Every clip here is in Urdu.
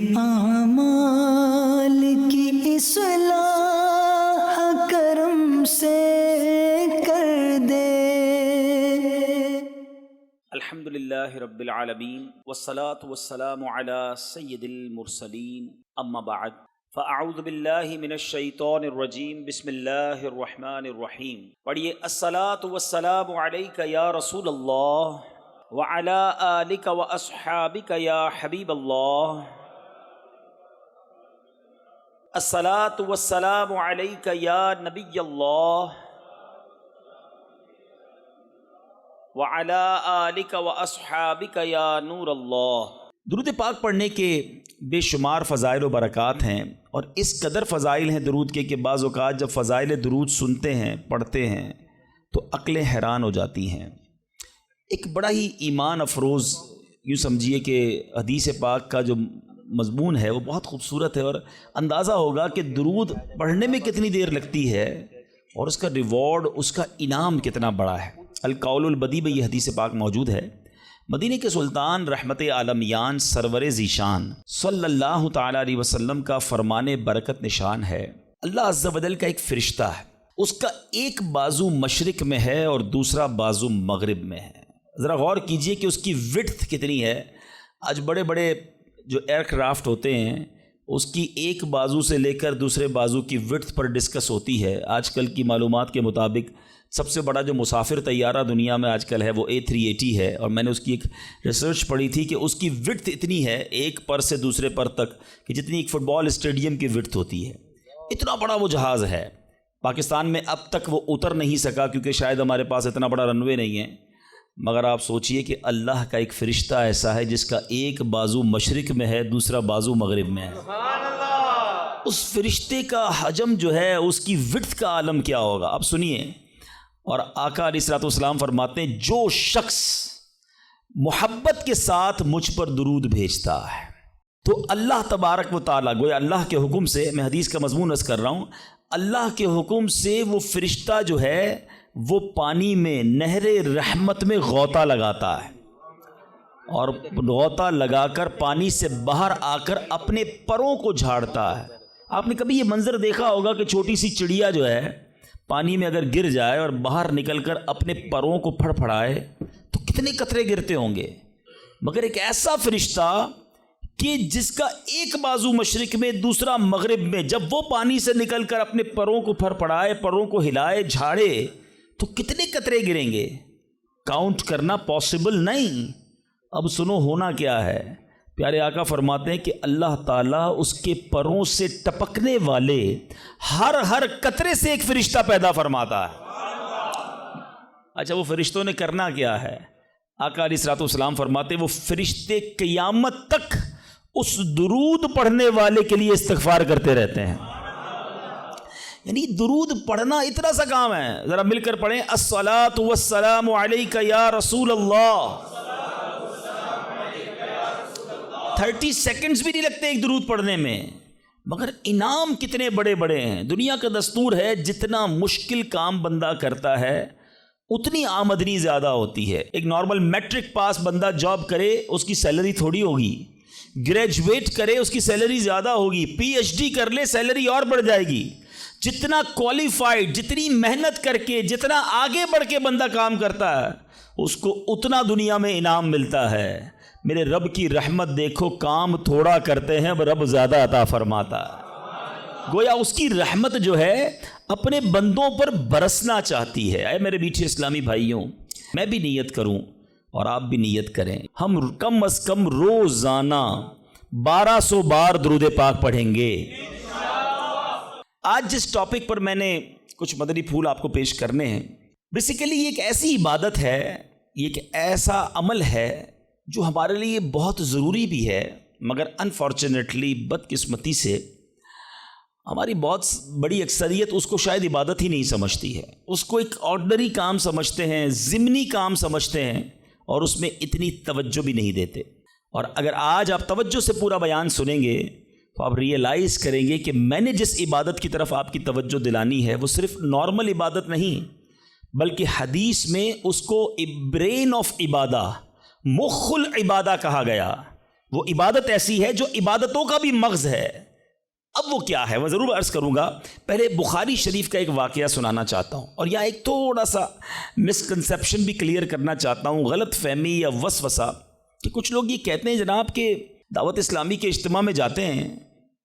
اعمال کی اصلاح کرم سے کر دے۔ الحمدللہ رب العالمین والصلاة والسلام علی سید المرسلین، اما بعد فاعوذ باللہ من الشیطان الرجیم، بسم اللہ الرحمن الرحیم۔ پڑھیے الصلاۃ والسلام علیک یا رسول اللہ وعلی آلک واصحابک یا حبیب اللہ۔ الصلاۃ والسلام علیک یا نبی اللہ وعلی آلک واصحابک یا نور اللہ۔ درود پاک پڑھنے کے بے شمار فضائل و برکات ہیں، اور اس قدر فضائل ہیں درود کے کہ بعض اوقات جب فضائل درود سنتے ہیں، پڑھتے ہیں تو عقلیں حیران ہو جاتی ہیں۔ ایک بڑا ہی ایمان افروز، یوں سمجھیے کہ حدیث پاک کا جو مضمون ہے وہ بہت خوبصورت ہے، اور اندازہ ہوگا کہ درود پڑھنے میں کتنی دیر لگتی ہے اور اس کا ریوارڈ، اس کا انعام کتنا بڑا ہے۔ القول البدیع میں یہ حدیث پاک موجود ہے۔ مدینہ کے سلطان رحمت عالمیان سرور ذیشان صلی اللہ تعالیٰ علیہ وسلم کا فرمان برکت نشان ہے، اللہ عز و جل کا ایک فرشتہ ہے، اس کا ایک بازو مشرق میں ہے اور دوسرا بازو مغرب میں ہے۔ ذرا غور کیجئے کہ اس کی وڈتھ کتنی ہے۔ آج بڑے بڑے جو ایئر کرافٹ ہوتے ہیں، اس کی ایک بازو سے لے کر دوسرے بازو کی وڈتھ پر ڈسکس ہوتی ہے۔ آج کل کی معلومات کے مطابق سب سے بڑا جو مسافر طیارہ دنیا میں آج کل ہے وہ A380 ہے، اور میں نے اس کی ایک ریسرچ پڑھی تھی کہ اس کی وڈتھ اتنی ہے ایک پر سے دوسرے پر تک کہ جتنی ایک فٹ بال اسٹیڈیم کی وڈتھ ہوتی ہے۔ اتنا بڑا وہ جہاز ہے۔ پاکستان میں اب تک وہ اتر نہیں سکا کیونکہ شاید ہمارے پاس اتنا بڑا رن وے نہیں ہے، مگر آپ سوچئے کہ اللہ کا ایک فرشتہ ایسا ہے جس کا ایک بازو مشرق میں ہے، دوسرا بازو مغرب میں ہے۔ اس فرشتے کا حجم جو ہے، اس کی وڈتھ کا عالم کیا ہوگا، اب سنیے۔ اور آقا علیہ الصلوۃ والسلام فرماتے ہیں، جو شخص محبت کے ساتھ مجھ پر درود بھیجتا ہے تو اللہ تبارک و تعالیٰ، گویا اللہ کے حکم سے، میں حدیث کا مضمون عرض کر رہا ہوں، اللہ کے حکم سے وہ فرشتہ جو ہے وہ پانی میں، نہر رحمت میں غوطہ لگاتا ہے، اور غوطہ لگا کر پانی سے باہر آ کر اپنے پروں کو جھاڑتا ہے۔ آپ نے کبھی یہ منظر دیکھا ہوگا کہ چھوٹی سی چڑیا جو ہے پانی میں اگر گر جائے اور باہر نکل کر اپنے پروں کو پھڑ پھڑائے تو کتنے قطرے گرتے ہوں گے، مگر ایک ایسا فرشتہ کہ جس کا ایک بازو مشرق میں دوسرا مغرب میں، جب وہ پانی سے نکل کر اپنے پروں کو پھڑ پھڑائے، پروں کو ہلائے، جھاڑے تو کتنے قطرے گریں گے، کاؤنٹ کرنا پاسبل نہیں۔ اب سنو ہونا کیا ہے۔ پیارے آقا فرماتے ہیں کہ اللہ تعالیٰ اس کے پروں سے ٹپکنے والے ہر قطرے سے ایک فرشتہ پیدا فرماتا ہے۔ اچھا، وہ فرشتوں نے کرنا کیا ہے؟ آقا علیہ الصلوۃ والسلام فرماتے ہیں وہ فرشتے قیامت تک اس درود پڑھنے والے کے لیے استغفار کرتے رہتے ہیں۔ یعنی درود پڑھنا اتنا سا کام ہے، ذرا مل کر پڑھیں، الصلاۃ والسلام علیک یا رسول اللہ۔ 30 سیکنڈز بھی نہیں لگتے ایک درود پڑھنے میں، مگر انعام کتنے بڑے بڑے ہیں۔ دنیا کا دستور ہے جتنا مشکل کام بندہ کرتا ہے اتنی آمدنی زیادہ ہوتی ہے۔ ایک نارمل میٹرک پاس بندہ جاب کرے، اس کی سیلری تھوڑی ہوگی، گریجویٹ کرے اس کی سیلری زیادہ ہوگی، PhD کر لے سیلری اور بڑھ جائے گی۔ جتنا کوالیفائڈ، جتنی محنت کر کے، جتنا آگے بڑھ کے بندہ کام کرتا ہے اس کو اتنا دنیا میں انعام ملتا ہے۔ میرے رب کی رحمت دیکھو، کام تھوڑا کرتے ہیں رب زیادہ عطا فرماتا ہے۔ گویا اس کی رحمت جو ہے اپنے بندوں پر برسنا چاہتی ہے۔ اے میرے میٹھے اسلامی بھائیوں، میں بھی نیت کروں اور آپ بھی نیت کریں، ہم کم از کم روزانہ 1200 بار درود پاک پڑھیں گے۔ آج جس ٹاپک پر میں نے کچھ مدنی پھول آپ کو پیش کرنے ہیں، بیسیکلی یہ ایک ایسی عبادت ہے، یہ ایک ایسا عمل ہے جو ہمارے لیے بہت ضروری بھی ہے، مگر انفارچونیٹلی، بدقسمتی سے ہماری بہت بڑی اکثریت اس کو شاید عبادت ہی نہیں سمجھتی ہے، اس کو ایک آرڈنری کام سمجھتے ہیں، ضمنی کام سمجھتے ہیں، اور اس میں اتنی توجہ بھی نہیں دیتے۔ اور اگر آج آپ توجہ سے پورا بیان سنیں گے تو آپ ریئلائز کریں گے کہ میں نے جس عبادت کی طرف آپ کی توجہ دلانی ہے وہ صرف نارمل عبادت نہیں، بلکہ حدیث میں اس کو برین آف عبادہ، مخ العبادہ کہا گیا۔ وہ عبادت ایسی ہے جو عبادتوں کا بھی مغز ہے. اب وہ کیا ہے وہ ضرور عرض کروں گا. پہلے بخاری شریف کا ایک واقعہ سنانا چاہتا ہوں اور یہاں ایک تھوڑا سا مسکنسیپشن بھی کلیئر کرنا چاہتا ہوں, غلط فہمی یا وسوسہ, کہ کچھ لوگ یہ کہتے ہیں جناب کہ دعوت اسلامی کے اجتماع میں جاتے ہیں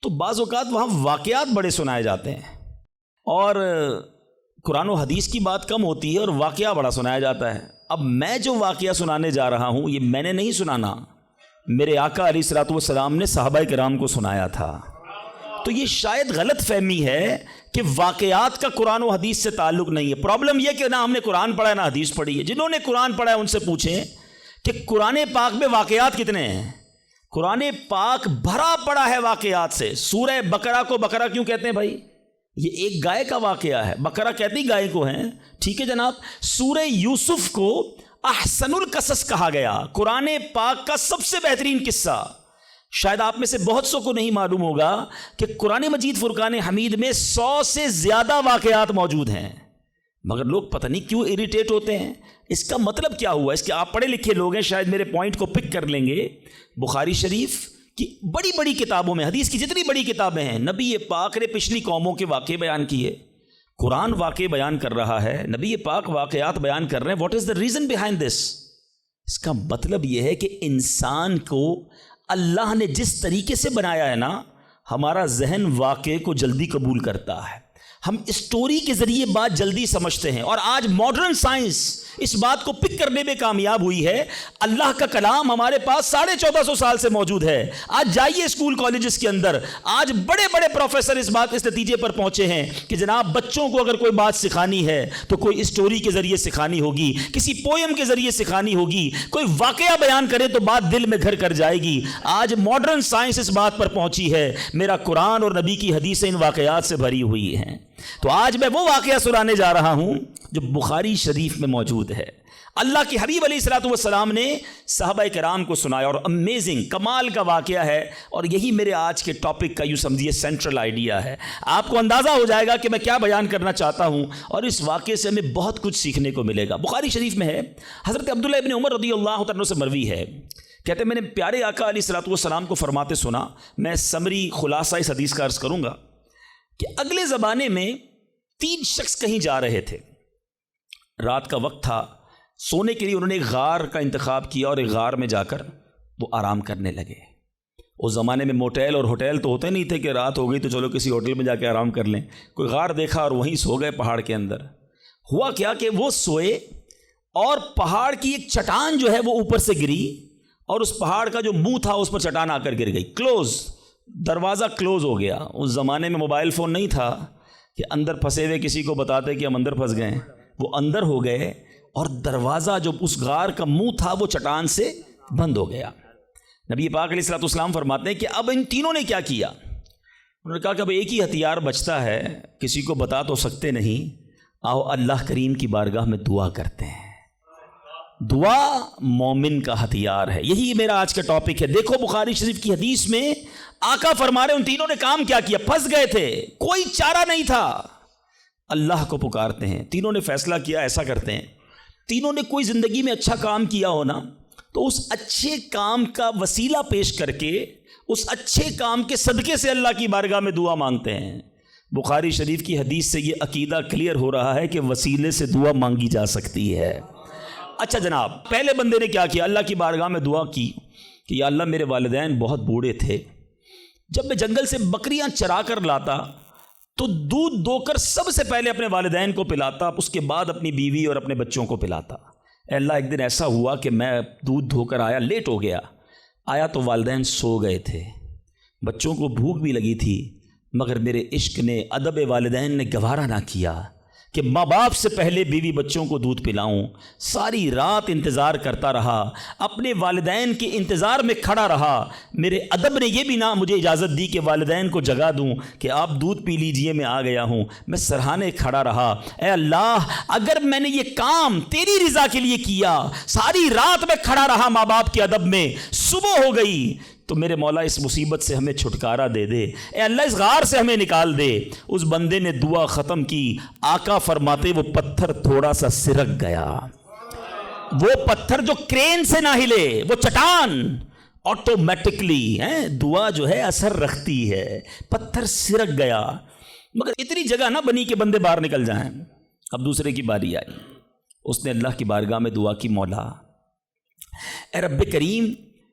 تو بعض اوقات وہاں واقعات بڑے سنائے جاتے ہیں اور قرآن و حدیث کی بات کم ہوتی ہے اور واقعہ بڑا سنایا جاتا ہے. اب میں جو واقعہ سنانے جا رہا ہوں یہ میں نے نہیں سنانا, میرے آقا علیہ الصلوۃ والسلام نے صحابہ کرام کو سنایا تھا. تو یہ شاید غلط فہمی ہے کہ واقعات کا قرآن و حدیث سے تعلق نہیں ہے. پرابلم یہ کہ نہ ہم نے قرآن پڑھا ہے نہ حدیث پڑھی ہے. جنہوں نے قرآن پڑھا ہے ان سے پوچھیں کہ قرآن پاک میں واقعات کتنے ہیں. قرآن پاک بھرا پڑا ہے واقعات سے. سورہ بقرہ کو بقرہ کیوں کہتے ہیں بھائی؟ یہ ایک گائے کا واقعہ ہے. بقرہ کہتی گائے کو ہیں, ٹھیک ہے جناب. سورہ یوسف کو احسن القصص کہا گیا, قرآن پاک کا سب سے بہترین قصہ. شاید آپ میں سے بہت سو کو نہیں معلوم ہوگا کہ قرآن مجید فرقان حمید میں 100 سے زیادہ واقعات موجود ہیں, مگر لوگ پتہ نہیں کیوں اریٹیٹ ہوتے ہیں. اس کا مطلب کیا ہوا؟ اس کے آپ پڑھے لکھے لوگ ہیں, شاید میرے پوائنٹ کو پک کر لیں گے. بخاری شریف کی بڑی بڑی کتابوں میں, حدیث کی جتنی بڑی کتابیں ہیں, نبی پاک نے پچھلی قوموں کے واقعے بیان کیے. قرآن واقعے بیان کر رہا ہے, نبی پاک واقعات بیان کر رہے ہیں. What is the reason behind this? اس کا مطلب یہ ہے کہ انسان کو اللہ نے جس طریقے سے بنایا ہے نا, ہمارا ذہن واقعے کو جلدی قبول کرتا ہے. ہم اسٹوری کے ذریعے بات جلدی سمجھتے ہیں اور آج ماڈرن سائنس اس بات کو پک کرنے میں کامیاب ہوئی ہے. اللہ کا کلام ہمارے پاس 1450 سال سے موجود ہے. آج جائیے اسکول کالجز کے اندر, آج بڑے بڑے پروفیسر اس نتیجے پر پہنچے ہیں کہ جناب بچوں کو اگر کوئی بات سکھانی ہے تو کوئی اسٹوری کے ذریعے سکھانی ہوگی, کسی پوئم کے ذریعے سکھانی ہوگی, کوئی واقعہ بیان کرے تو بات دل میں گھر کر جائے گی. آج ماڈرن سائنس اس بات پر پہنچی ہے. میرا قرآن اور نبی کی حدیثیں ان واقعات سے بھری ہوئی ہیں. تو آج میں وہ واقعہ سنانے جا رہا ہوں جو بخاری شریف میں موجود ہے. اللہ کے حبیب علیہ الصلوۃ والسلام نے صحابہ کرام کو سنایا اور امیزنگ کمال کا واقعہ ہے. اور یہی میرے آج کے ٹاپک کا یوں سمجھیے سینٹرل آئیڈیا ہے. آپ کو اندازہ ہو جائے گا کہ میں کیا بیان کرنا چاہتا ہوں اور اس واقعے سے ہمیں بہت کچھ سیکھنے کو ملے گا. بخاری شریف میں ہے, حضرت عبداللہ ابن عمر رضی اللہ عنہ سے مروی ہے, کہتے ہیں میں نے پیارے آقا علیہ الصلوۃ والسلام کو فرماتے سنا. میں سمری خلاصہ اس حدیث کا عرض کروں گا کہ اگلے زمانے میں 3 شخص کہیں جا رہے تھے. رات کا وقت تھا, سونے کے لیے انہوں نے ایک غار کا انتخاب کیا اور ایک غار میں جا کر وہ آرام کرنے لگے. اس زمانے میں موٹیل اور ہوٹل تو ہوتے نہیں تھے کہ رات ہو گئی تو چلو کسی ہوٹل میں جا کے آرام کر لیں. کوئی غار دیکھا اور وہیں سو گئے پہاڑ کے اندر. ہوا کیا کہ وہ سوئے اور پہاڑ کی ایک چٹان جو ہے وہ اوپر سے گری اور اس پہاڑ کا جو منہ تھا اس پر چٹان آ کر گر گئی. کلوز, دروازہ کلوز ہو گیا. اس زمانے میں موبائل فون نہیں تھا کہ اندر پھنسے ہوئے کسی کو بتاتے کہ ہم اندر پھنس گئے. وہ اندر ہو گئے اور دروازہ جو اس غار کا منہ تھا وہ چٹان سے بند ہو گیا. نبی پاک علیہ الصلوۃ والسلام فرماتے ہیں کہ اب ان تینوں نے کیا کیا؟ انہوں نے کہا کہ اب ایک ہی ہتھیار بچتا ہے, کسی کو بتا تو سکتے نہیں, آؤ اللہ کریم کی بارگاہ میں دعا کرتے ہیں. دعا مومن کا ہتھیار ہے. یہی میرا آج کا ٹاپک ہے. دیکھو بخاری شریف کی حدیث میں آقا فرما رہے ان تینوں نے کام کیا کیا؟ پھنس گئے تھے, کوئی چارہ نہیں تھا, اللہ کو پکارتے ہیں. تینوں نے فیصلہ کیا ایسا کرتے ہیں, تینوں نے کوئی زندگی میں اچھا کام کیا ہونا تو اس اچھے کام کا وسیلہ پیش کر کے اس اچھے کام کے صدقے سے اللہ کی بارگاہ میں دعا مانگتے ہیں. بخاری شریف کی حدیث سے یہ عقیدہ کلیئر ہو رہا ہے کہ وسیلے سے دعا مانگی جا سکتی ہے. اچھا جناب, پہلے بندے نے کیا کیا؟ اللہ کی بارگاہ میں دعا کی کہ یا اللہ میرے والدین بہت بوڑھے تھے, جب میں جنگل سے بکریاں چرا کر لاتا تو دودھ دو کر سب سے پہلے اپنے والدین کو پلاتا, اس کے بعد اپنی بیوی اور اپنے بچوں کو پلاتا. اے اللہ ایک دن ایسا ہوا کہ میں دودھ دھو کر آیا, لیٹ ہو گیا, آیا تو والدین سو گئے تھے, بچوں کو بھوک بھی لگی تھی, مگر میرے عشق نے, ادب والدین نے گوارا نہ کیا کہ ماں باپ سے پہلے بیوی بچوں کو دودھ پلاؤں. ساری رات انتظار کرتا رہا, اپنے والدین کے انتظار میں کھڑا رہا. میرے ادب نے یہ بھی نہ مجھے اجازت دی کہ والدین کو جگا دوں کہ آپ دودھ پی لیجئے, میں آ گیا ہوں. میں سرہانے کھڑا رہا, اے اللہ اگر میں نے یہ کام تیری رضا کے لیے کیا, ساری رات میں کھڑا رہا ماں باپ کے ادب میں, صبح ہو گئی تو میرے مولا اس مصیبت سے ہمیں چھٹکارا دے دے, اے اللہ اس غار سے ہمیں نکال دے. اس بندے نے دعا ختم کی, آقا فرماتے وہ پتھر تھوڑا سا سرک گیا. وہ پتھر جو کرین سے نہ ہلے, وہ چٹان, آٹومیٹکلی دعا جو ہے اثر رکھتی ہے. پتھر سرک گیا مگر اتنی جگہ نہ بنی کہ بندے باہر نکل جائیں. اب دوسرے کی باری آئی. اس نے اللہ کی بارگاہ میں دعا کی, مولا اے رب کریم,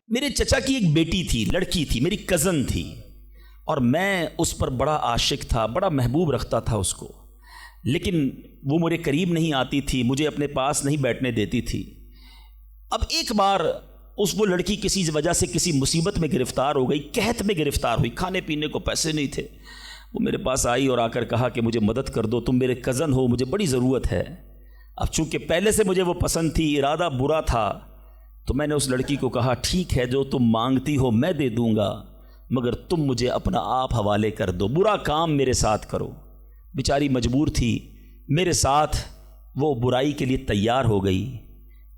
میرے چچا کی ایک بیٹی تھی, لڑکی تھی, میری کزن تھی, اور میں اس پر بڑا عاشق تھا, بڑا محبوب رکھتا تھا اس کو, لیکن وہ میرے قریب نہیں آتی تھی, مجھے اپنے پاس نہیں بیٹھنے دیتی تھی. اب ایک بار وہ لڑکی کسی وجہ سے کسی مصیبت میں گرفتار ہو گئی, قحط میں گرفتار ہوئی, کھانے پینے کو پیسے نہیں تھے. وہ میرے پاس آئی اور آ کر کہا کہ مجھے مدد کر دو, تم میرے کزن ہو, مجھے بڑی ضرورت ہے. اب چونکہ پہلے سے مجھے وہ پسند تھی, ارادہ برا تھا, تو میں نے اس لڑکی کو کہا ٹھیک ہے جو تم مانگتی ہو میں دے دوں گا, مگر تم مجھے اپنا آپ حوالے کر دو, برا کام میرے ساتھ کرو. بیچاری مجبور تھی, میرے ساتھ وہ برائی کے لیے تیار ہو گئی.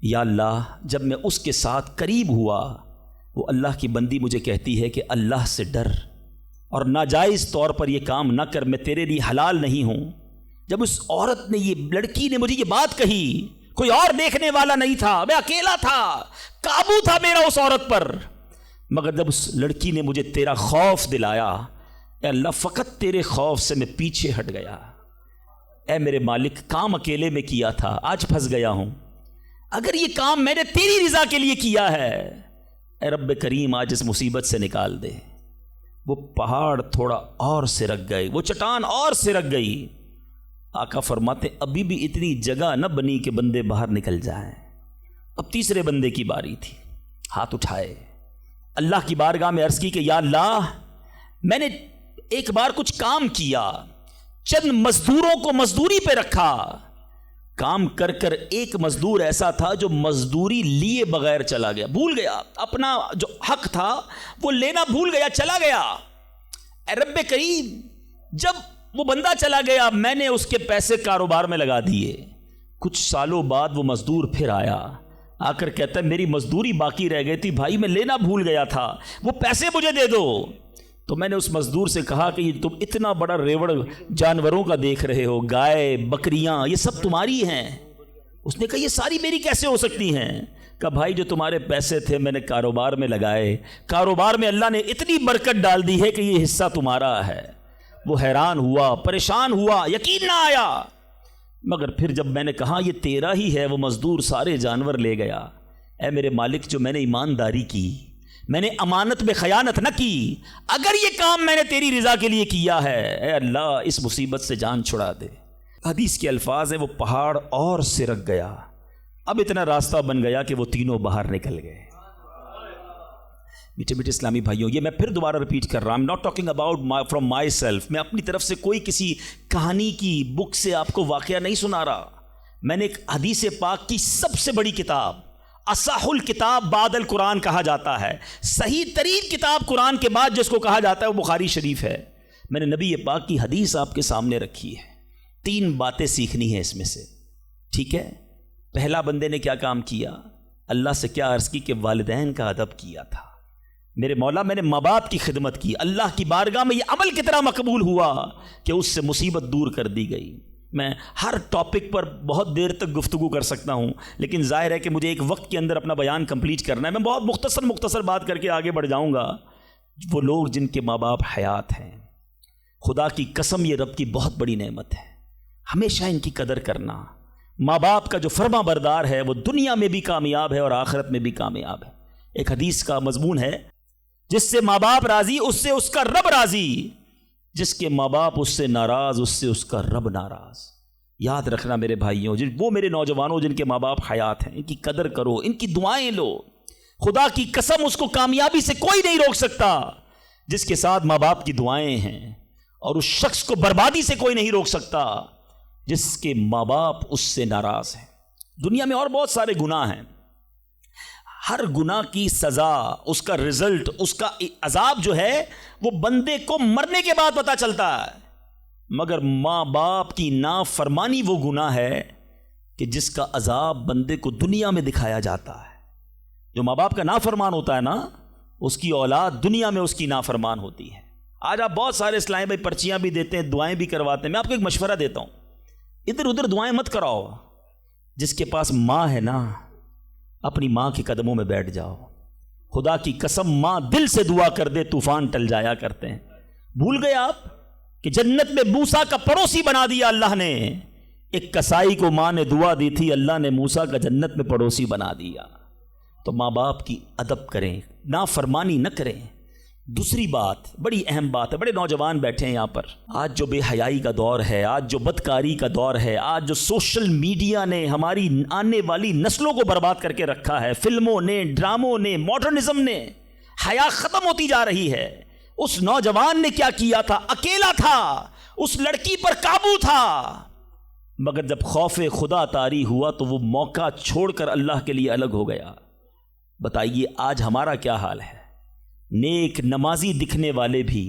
یا اللہ, جب میں اس کے ساتھ قریب ہوا, وہ اللہ کی بندی مجھے کہتی ہے کہ اللہ سے ڈر اور ناجائز طور پر یہ کام نہ کر, میں تیرے لیے حلال نہیں ہوں. جب اس عورت نے, یہ لڑکی نے مجھے یہ بات کہی, کوئی اور دیکھنے والا نہیں تھا, میں اکیلا تھا, قابو تھا میرا اس عورت پر, مگر جب اس لڑکی نے مجھے تیرا خوف دلایا, اے اللہ فقط تیرے خوف سے میں پیچھے ہٹ گیا. اے میرے مالک, کام اکیلے میں کیا تھا, آج پھنس گیا ہوں. اگر یہ کام میں نے تیری رضا کے لیے کیا ہے, اے رب کریم آج اس مصیبت سے نکال دے. وہ پہاڑ تھوڑا اور سرک گئے, وہ چٹان اور سرک گئی. آقا فرماتے ابھی بھی اتنی جگہ نہ بنی کہ بندے باہر نکل جائیں. اب تیسرے بندے کی باری تھی, ہاتھ اٹھائے, اللہ کی بارگاہ میں عرض کی کہ یا اللہ, میں نے ایک بار کچھ کام کیا, چند مزدوروں کو مزدوری پہ رکھا, کام کر کر ایک مزدور ایسا تھا جو مزدوری لیے بغیر چلا گیا, بھول گیا اپنا جو حق تھا وہ لینا بھول گیا, چلا گیا. اے رب کریم, جب وہ بندہ چلا گیا میں نے اس کے پیسے کاروبار میں لگا دیے. کچھ سالوں بعد وہ مزدور پھر آیا, آ کر کہتا ہے میری مزدوری باقی رہ گئی تھی بھائی, میں لینا بھول گیا تھا, وہ پیسے مجھے دے دو. تو میں نے اس مزدور سے کہا کہ تم اتنا بڑا ریوڑ جانوروں کا دیکھ رہے ہو, گائے بکریاں یہ سب تمہاری ہیں. اس نے کہا یہ ساری میری کیسے ہو سکتی ہیں؟ کہ بھائی جو تمہارے پیسے تھے میں نے کاروبار میں لگائے, کاروبار میں اللہ نے اتنی برکت ڈال دی ہے کہ یہ حصہ تمہارا ہے. وہ حیران ہوا, پریشان ہوا, یقین نہ آیا. مگر پھر جب میں نے کہا یہ تیرا ہی ہے, وہ مزدور سارے جانور لے گیا. اے میرے مالک, جو میں نے ایمانداری کی, میں نے امانت میں خیانت نہ کی, اگر یہ کام میں نے تیری رضا کے لیے کیا ہے, اے اللہ اس مصیبت سے جان چھڑا دے. حدیث کے الفاظ ہیں وہ پہاڑ اور سرک گیا. اب اتنا راستہ بن گیا کہ وہ تینوں باہر نکل گئے. میٹھے میٹھے اسلامی بھائیوں, یہ میں پھر دوبارہ ریپیٹ کر رہا ہوں, not talking about from my self, میں اپنی طرف سے کوئی کسی کہانی کی بک سے آپ کو واقعہ نہیں سنا رہا. میں نے ایک حدیث پاک کی سب سے بڑی کتاب, اصح الکتاب بعد القرآن کہا جاتا ہے, صحیح ترین کتاب قرآن کے بعد جس کو کہا جاتا ہے وہ بخاری شریف ہے. میں نے نبی پاک کی حدیث آپ کے سامنے رکھی ہے, 3 باتیں سیکھنی ہیں اس میں سے. ٹھیک ہے, پہلا بندے نے کیا کام کیا, اللہ سے کیا عرض کی کہ والدین کا ادب کیا تھا. میرے مولا میں نے ماں باپ کی خدمت کی, اللہ کی بارگاہ میں یہ عمل کتنا مقبول ہوا کہ اس سے مصیبت دور کر دی گئی. میں ہر ٹاپک پر بہت دیر تک گفتگو کر سکتا ہوں, لیکن ظاہر ہے کہ مجھے ایک وقت کے اندر اپنا بیان کمپلیٹ کرنا ہے. میں بہت مختصر بات کر کے آگے بڑھ جاؤں گا. وہ لوگ جن کے ماں باپ حیات ہیں, خدا کی قسم یہ رب کی بہت بڑی نعمت ہے, ہمیشہ ان کی قدر کرنا. ماں باپ کا جو فرما بردار ہے وہ دنیا میں بھی کامیاب ہے اور آخرت میں بھی کامیاب ہے. ایک حدیث کا مضمون ہے, جس سے ماں باپ راضی اس سے اس کا رب راضی, جس کے ماں باپ اس سے ناراض اس سے اس کا رب ناراض. یاد رکھنا میرے بھائیوں, وہ میرے نوجوانوں جن کے ماں باپ حیات ہیں, ان کی قدر کرو, ان کی دعائیں لو. خدا کی قسم اس کو کامیابی سے کوئی نہیں روک سکتا جس کے ساتھ ماں باپ کی دعائیں ہیں, اور اس شخص کو بربادی سے کوئی نہیں روک سکتا جس کے ماں باپ اس سے ناراض ہیں. دنیا میں اور بہت سارے گناہ ہیں, ہر گناہ کی سزا, اس کا رزلٹ, اس کا عذاب جو ہے وہ بندے کو مرنے کے بعد پتہ چلتا ہے. مگر ماں باپ کی نافرمانی وہ گناہ ہے کہ جس کا عذاب بندے کو دنیا میں دکھایا جاتا ہے. جو ماں باپ کا نافرمان ہوتا ہے نا, اس کی اولاد دنیا میں اس کی نافرمان ہوتی ہے. آج آپ بہت سارے اسلام بھائی پرچیاں بھی دیتے ہیں, دعائیں بھی کرواتے ہیں. میں آپ کو ایک مشورہ دیتا ہوں, ادھر ادھر دعائیں مت کراؤ. جس کے پاس ماں ہے نا, اپنی ماں کے قدموں میں بیٹھ جاؤ. خدا کی قسم ماں دل سے دعا کر دے طوفان ٹل جایا کرتے ہیں۔ بھول گئے آپ کہ جنت میں موسیٰ کا پڑوسی بنا دیا اللہ نے؟ ایک کسائی کو ماں نے دعا دی تھی، اللہ نے موسیٰ کا جنت میں پڑوسی بنا دیا۔ تو ماں باپ کی ادب کریں، نافرمانی نہ کریں۔ دوسری بات، بڑی اہم بات ہے، بڑے نوجوان بیٹھے ہیں یہاں پر، آج جو بے حیائی کا دور ہے، آج جو بدکاری کا دور ہے، آج جو سوشل میڈیا نے ہماری آنے والی نسلوں کو برباد کر کے رکھا ہے، فلموں نے، ڈراموں نے، ماڈرنزم نے، حیا ختم ہوتی جا رہی ہے۔ اس نوجوان نے کیا کیا تھا؟ اکیلا تھا، اس لڑکی پر قابو تھا، مگر جب خوف خدا طاری ہوا تو وہ موقع چھوڑ کر اللہ کے لیے الگ ہو گیا۔ بتائیے آج ہمارا کیا حال ہے؟ نیک نمازی دکھنے والے بھی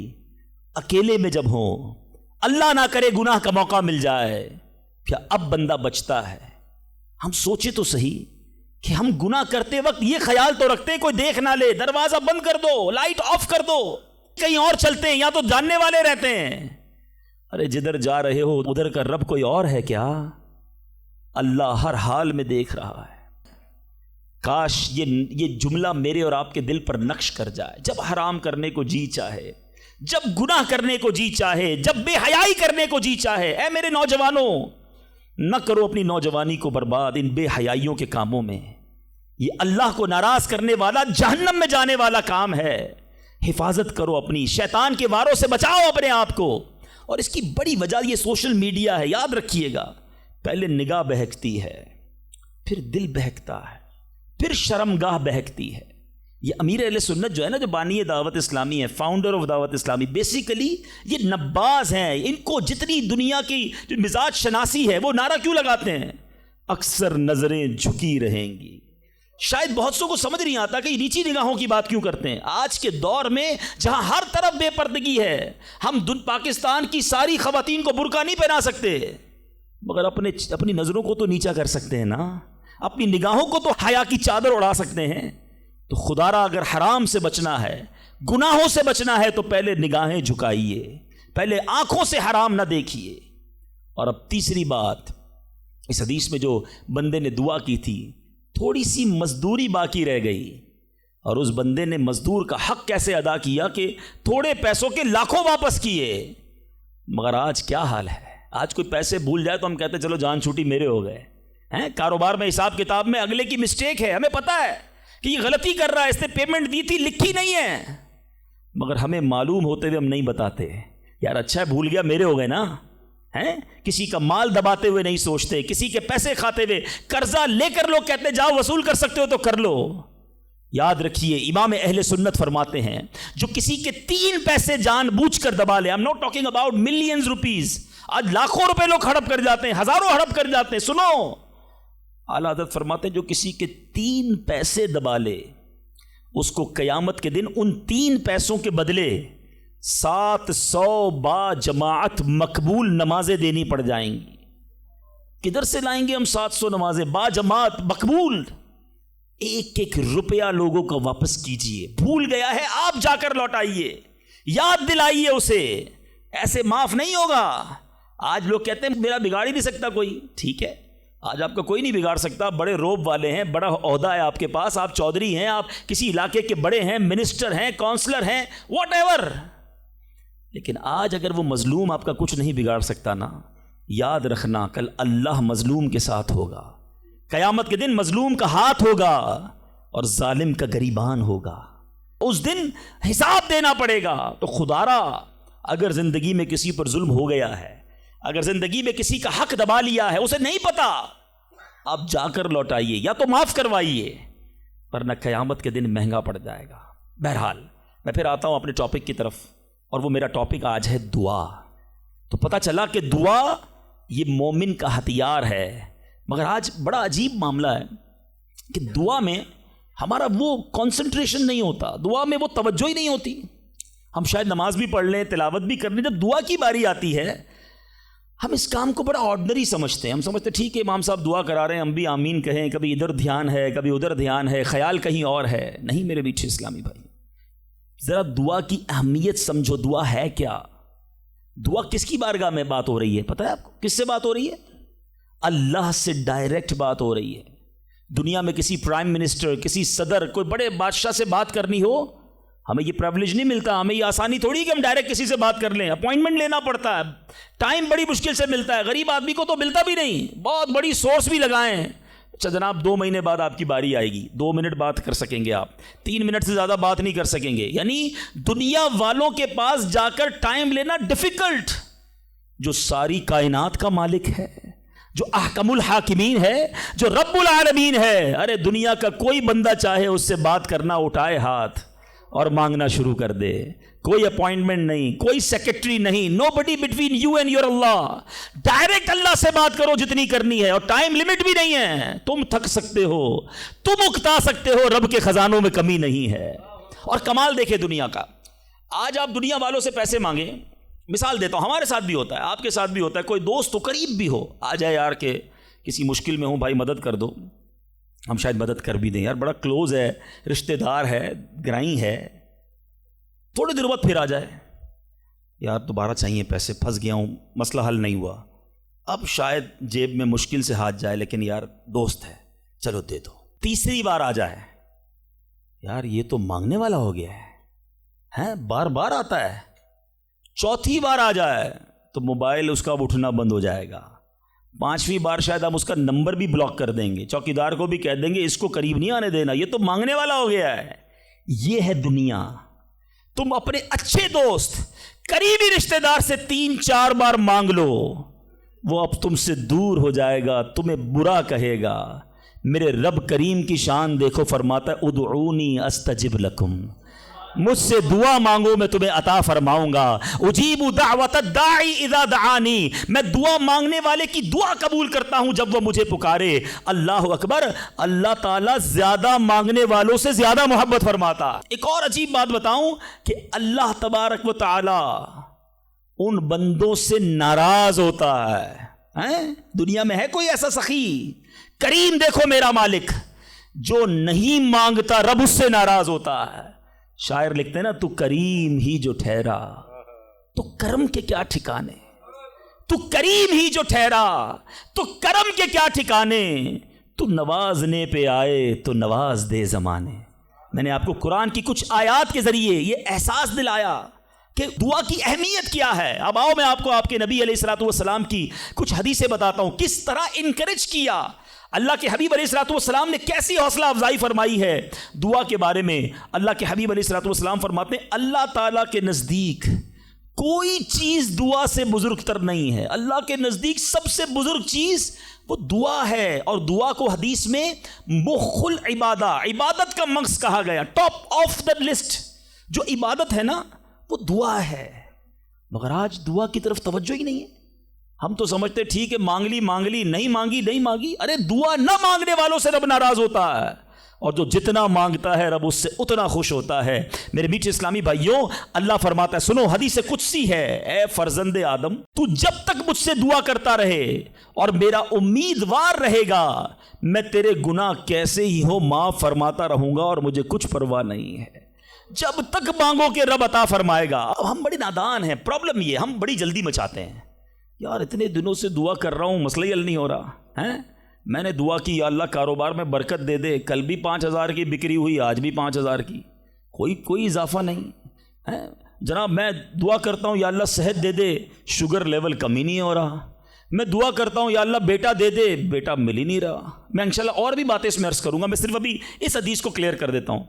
اکیلے میں جب ہوں، اللہ نہ کرے گناہ کا موقع مل جائے، کیا اب بندہ بچتا ہے؟ ہم سوچے تو صحیح کہ ہم گناہ کرتے وقت یہ خیال تو رکھتے ہیں کوئی دیکھ نہ لے، دروازہ بند کر دو، لائٹ آف کر دو، کہیں اور چلتے ہیں، یا تو جاننے والے رہتے ہیں۔ ارے جدھر جا رہے ہو ادھر کا رب کوئی اور ہے کیا؟ اللہ ہر حال میں دیکھ رہا ہے۔ کاش یہ جملہ میرے اور آپ کے دل پر نقش کر جائے۔ جب حرام کرنے کو جی چاہے، جب گناہ کرنے کو جی چاہے، جب بے حیائی کرنے کو جی چاہے، اے میرے نوجوانوں، نہ کرو اپنی نوجوانی کو برباد ان بے حیائیوں کے کاموں میں۔ یہ اللہ کو ناراض کرنے والا، جہنم میں جانے والا کام ہے۔ حفاظت کرو اپنی، شیطان کے واروں سے بچاؤ اپنے آپ کو۔ اور اس کی بڑی وجہ یہ سوشل میڈیا ہے، یاد رکھیے گا۔ پہلے نگاہ بہکتی ہے، پھر دل بہکتا ہے، پھر شرمگاہ بہکتی ہے۔ یہ امیر اہل سنت جو ہے نا، جو بانی دعوت اسلامی ہے، فاؤنڈر آف دعوت اسلامی، بیسیکلی یہ نباز ہیں۔ ان کو جتنی دنیا کی جو مزاج شناسی ہے وہ نعرہ کیوں لگاتے ہیں؟ اکثر نظریں جھکی رہیں گی۔ شاید بہت سو کو سمجھ نہیں آتا کہ یہ نیچی نگاہوں کی بات کیوں کرتے ہیں۔ آج کے دور میں جہاں ہر طرف بے پردگی ہے، ہم پاکستان کی ساری خواتین کو برقع نہیں پہنا سکتے، مگر اپنی نظروں کو تو نیچا کر سکتے ہیں نا، اپنی نگاہوں کو تو حیا کی چادر اڑا سکتے ہیں۔ تو خدا را اگر حرام سے بچنا ہے، گناہوں سے بچنا ہے، تو پہلے نگاہیں جھکائیے، پہلے آنکھوں سے حرام نہ دیکھیے۔ اور اب تیسری بات، اس حدیث میں جو بندے نے دعا کی تھی، تھوڑی سی مزدوری باقی رہ گئی، اور اس بندے نے مزدور کا حق کیسے ادا کیا کہ تھوڑے پیسوں کے لاکھوں واپس کیے۔ مگر آج کیا حال ہے؟ آج کوئی پیسے بھول جائے تو ہم کہتے چلو جان چھوٹی میرے ہو گئے ہیں۔ کاروبار میں حساب کتاب میں اگلے کی مسٹیک ہے، ہمیں پتہ ہے کہ یہ غلطی کر رہا ہے، اس نے پیمنٹ دی تھی لکھی نہیں ہے، مگر ہمیں معلوم ہوتے ہوئے ہم نہیں بتاتے۔ یار اچھا ہے بھول گیا، میرے ہو گئے نا، ہیں؟ کسی کا مال دباتے ہوئے نہیں سوچتے، کسی کے پیسے کھاتے ہوئے، قرضہ لے کر لوگ کہتے جاؤ وصول کر سکتے ہو تو کر لو۔ یاد رکھیے امام اہل سنت فرماتے ہیں جو کسی کے 3 پیسے جان بوجھ کر دبا لے، I'm not talking about millions rupees، آج لاکھوں روپے لوگ ہڑپ کر جاتے ہیں، ہزاروں ہڑپ کر جاتے ہیں۔ سنو، اعلیٰ حضرت فرماتے ہیں جو کسی کے 3 پیسے دبا لے، اس کو قیامت کے دن ان 3 پیسوں کے بدلے 700 با جماعت مقبول نمازیں دینی پڑ جائیں گی۔ کدھر سے لائیں گے ہم 700 نمازیں با جماعت مقبول؟ ایک ایک روپیہ لوگوں کا واپس کیجئے، بھول گیا ہے آپ جا کر لوٹائیے، یاد دلائیے اسے، ایسے معاف نہیں ہوگا۔ آج لوگ کہتے ہیں میرا بگاڑ ہی نہیں سکتا کوئی، ٹھیک ہے، آج آپ کا کوئی نہیں بگاڑ سکتا، بڑے روب والے ہیں، بڑا عہدہ ہے آپ کے پاس، آپ چودھری ہیں، آپ کسی علاقے کے بڑے ہیں، منسٹر ہیں، کونسلر ہیں، واٹ ایور، لیکن آج اگر وہ مظلوم آپ کا کچھ نہیں بگاڑ سکتا نا، یاد رکھنا کل اللہ مظلوم کے ساتھ ہوگا، قیامت کے دن مظلوم کا ہاتھ ہوگا اور ظالم کا گریبان ہوگا، اس دن حساب دینا پڑے گا۔ تو خدا را اگر زندگی میں کسی پر ظلم ہو گیا ہے، اگر زندگی میں کسی کا حق دبا لیا ہے، اسے نہیں پتا، آپ جا کر لوٹائیے یا تو معاف کروائیے، ورنہ قیامت کے دن مہنگا پڑ جائے گا۔ بہرحال میں پھر آتا ہوں اپنے ٹاپک کی طرف، اور وہ میرا ٹاپک آج ہے دعا۔ تو پتہ چلا کہ دعا یہ مومن کا ہتھیار ہے، مگر آج بڑا عجیب معاملہ ہے کہ دعا میں ہمارا وہ کنسنٹریشن نہیں ہوتا، دعا میں وہ توجہ ہی نہیں ہوتی۔ ہم شاید نماز بھی پڑھ لیں، تلاوت بھی کر لیں، جب دعا کی باری آتی ہے ہم اس کام کو بڑا آرڈنری سمجھتے ہیں۔ ہم سمجھتے ٹھیک ہے امام صاحب دعا کرا رہے ہیں، ہم بھی آمین کہیں، کبھی ادھر دھیان ہے، کبھی ادھر دھیان ہے، خیال کہیں اور ہے۔ نہیں میرے میٹھے اسلامی بھائی، ذرا دعا کی اہمیت سمجھو، دعا ہے کیا؟ دعا کس کی بارگاہ میں بات ہو رہی ہے؟ پتہ ہے آپ کو کس سے بات ہو رہی ہے؟ اللہ سے ڈائریکٹ بات ہو رہی ہے۔ دنیا میں کسی پرائم منسٹر، کسی صدر، کوئی بڑے بادشاہ سے بات کرنی ہو، ہمیں یہ پریویلیج نہیں ملتا، ہمیں یہ آسانی تھوڑی کہ ہم ڈائریکٹ کسی سے بات کر لیں، اپوائنٹمنٹ لینا پڑتا ہے، ٹائم بڑی مشکل سے ملتا ہے، غریب آدمی کو تو ملتا بھی نہیں، بہت بڑی سورس بھی لگائیں، اچھا جناب 2 مہینے بعد آپ کی باری آئے گی، 2 منٹ بات کر سکیں گے آپ، 3 منٹ سے زیادہ بات نہیں کر سکیں گے، یعنی دنیا والوں کے پاس جا کر ٹائم لینا ڈیفیکلٹ۔ جو ساری کائنات کا مالک ہے، جو احکم الحاکمین ہے، جو رب العالمین ہے، ارے دنیا کا کوئی بندہ چاہے اس سے بات کرنا اٹھائے ہاتھ اور مانگنا شروع کر دے، کوئی اپوائنٹمنٹ نہیں، کوئی سیکرٹری نہیں، nobody between you and your اللہ، ڈائریکٹ اللہ سے بات کرو جتنی کرنی ہے، اور ٹائم لمٹ بھی نہیں ہے، تم تھک سکتے ہو، تم اکتا سکتے ہو، رب کے خزانوں میں کمی نہیں ہے۔ اور کمال دیکھے دنیا کا، آج آپ دنیا والوں سے پیسے مانگیں، مثال دیتا ہوں، ہمارے ساتھ بھی ہوتا ہے، آپ کے ساتھ بھی ہوتا ہے، کوئی دوست تو قریب بھی ہو، آ جائے یار کہ کسی مشکل میں ہوں بھائی مدد کر دو، ہم شاید مدد کر بھی دیں، یار بڑا کلوز ہے، رشتہ دار ہے، گرائی ہے، تھوڑے دیر بعد پھر آ جائے، یار دوبارہ چاہیے پیسے، پھنس گیا ہوں، مسئلہ حل نہیں ہوا، اب شاید جیب میں مشکل سے ہاتھ جائے، لیکن یار دوست ہے چلو دے دو، تیسری بار آ جائے، یار یہ تو مانگنے والا ہو گیا ہے، بار بار آتا ہے، چوتھی بار آ جائے تو موبائل اس کا اٹھنا بند ہو جائے گا، 5ویں بار شاید ہم اس کا نمبر بھی بلاک کر دیں گے، چوکیدار کو بھی کہہ دیں گے اس کو قریب نہیں آنے دینا، یہ تو مانگنے والا ہو گیا ہے۔ یہ ہے دنیا، تم اپنے اچھے دوست، قریبی رشتہ دار سے 3-4 بار مانگ لو، وہ اب تم سے دور ہو جائے گا، تمہیں برا کہے گا۔ میرے رب کریم کی شان دیکھو، فرماتا ہے ادعونی استجب لکم، مجھ سے دعا مانگو میں تمہیں عطا فرماؤں گا، اجیب دعوت الداعی اذا دعانی، میں دعا مانگنے والے کی دعا قبول کرتا ہوں جب وہ مجھے پکارے۔ اللہ اکبر، اللہ تعالیٰ زیادہ مانگنے والوں سے زیادہ محبت فرماتا۔ ایک اور عجیب بات بتاؤں کہ اللہ تبارک و تعالی ان بندوں سے ناراض ہوتا ہے، دنیا میں ہے کوئی ایسا سخی کریم؟ دیکھو میرا مالک جو نہیں مانگتا رب اس سے ناراض ہوتا ہے۔ شاعر لکھتے ہیں نا، تو کریم ہی جو ٹھہرا، تو کرم کے کیا ٹھکانے، تو کریم ہی جو ٹھہرا تو کرم کے کیا ٹھکانے، تو نوازنے پہ آئے تو نواز دے زمانے۔ میں نے آپ کو قرآن کی کچھ آیات کے ذریعے یہ احساس دلایا کہ دعا کی اہمیت کیا ہے۔ اب آؤ میں آپ کو آپ کے نبی علیہ الصلوۃ والسلام کی کچھ حدیثیں بتاتا ہوں، کس طرح انکریج کیا اللہ کے حبیب علیہ الصلوۃ والسلام نے، کیسی حوصلہ افزائی فرمائی ہے دعا کے بارے میں۔ اللہ کے حبیب علیہ الصلوۃ والسلام فرماتے ہیں اللہ تعالیٰ کے نزدیک کوئی چیز دعا سے بزرگ تر نہیں ہے، اللہ کے نزدیک سب سے بزرگ چیز وہ دعا ہے، اور دعا کو حدیث میں مخ العبادہ، عبادت کا مغز کہا گیا، ٹاپ آف دا لسٹ جو عبادت ہے نا وہ دعا ہے، مگر آج دعا کی طرف توجہ ہی نہیں ہے۔ ہم تو سمجھتے ٹھیک ہے مانگ لی نہیں مانگی، ارے دعا نہ مانگنے والوں سے رب ناراض ہوتا ہے، اور جو جتنا مانگتا ہے رب اس سے اتنا خوش ہوتا ہے۔ میرے میٹھے اسلامی بھائیوں، اللہ فرماتا ہے، سنو حدیث قدسی ہے، اے فرزند آدم تو جب تک مجھ سے دعا کرتا رہے اور میرا امیدوار رہے گا، میں تیرے گناہ کیسے ہی ہو معاف فرماتا رہوں گا، اور مجھے کچھ پرواہ نہیں ہے۔ جب تک مانگو کہ رب عطا فرمائے گا۔ اب ہم بڑے نادان ہیں، پرابلم یہ ہم بڑی جلدی مچاتے ہیں، یار اتنے دنوں سے دعا کر رہا ہوں مسئلہ ہی حل نہیں ہو رہا ہے، میں نے دعا کی یا اللہ کاروبار میں برکت دے دے، کل بھی 5,000 کی بکری ہوئی، آج بھی 5,000 کی، کوئی اضافہ نہیں ہے۔ جناب میں دعا کرتا ہوں یا اللہ صحت دے دے، شوگر لیول کم ہی نہیں ہو رہا۔ میں دعا کرتا ہوں یا اللہ بیٹا دے دے، بیٹا مل ہی نہیں رہا۔ میں انشاءاللہ اور بھی باتیں اس میں عرض کروں گا، میں صرف ابھی اس حدیث کو کلیئر کر دیتا ہوں۔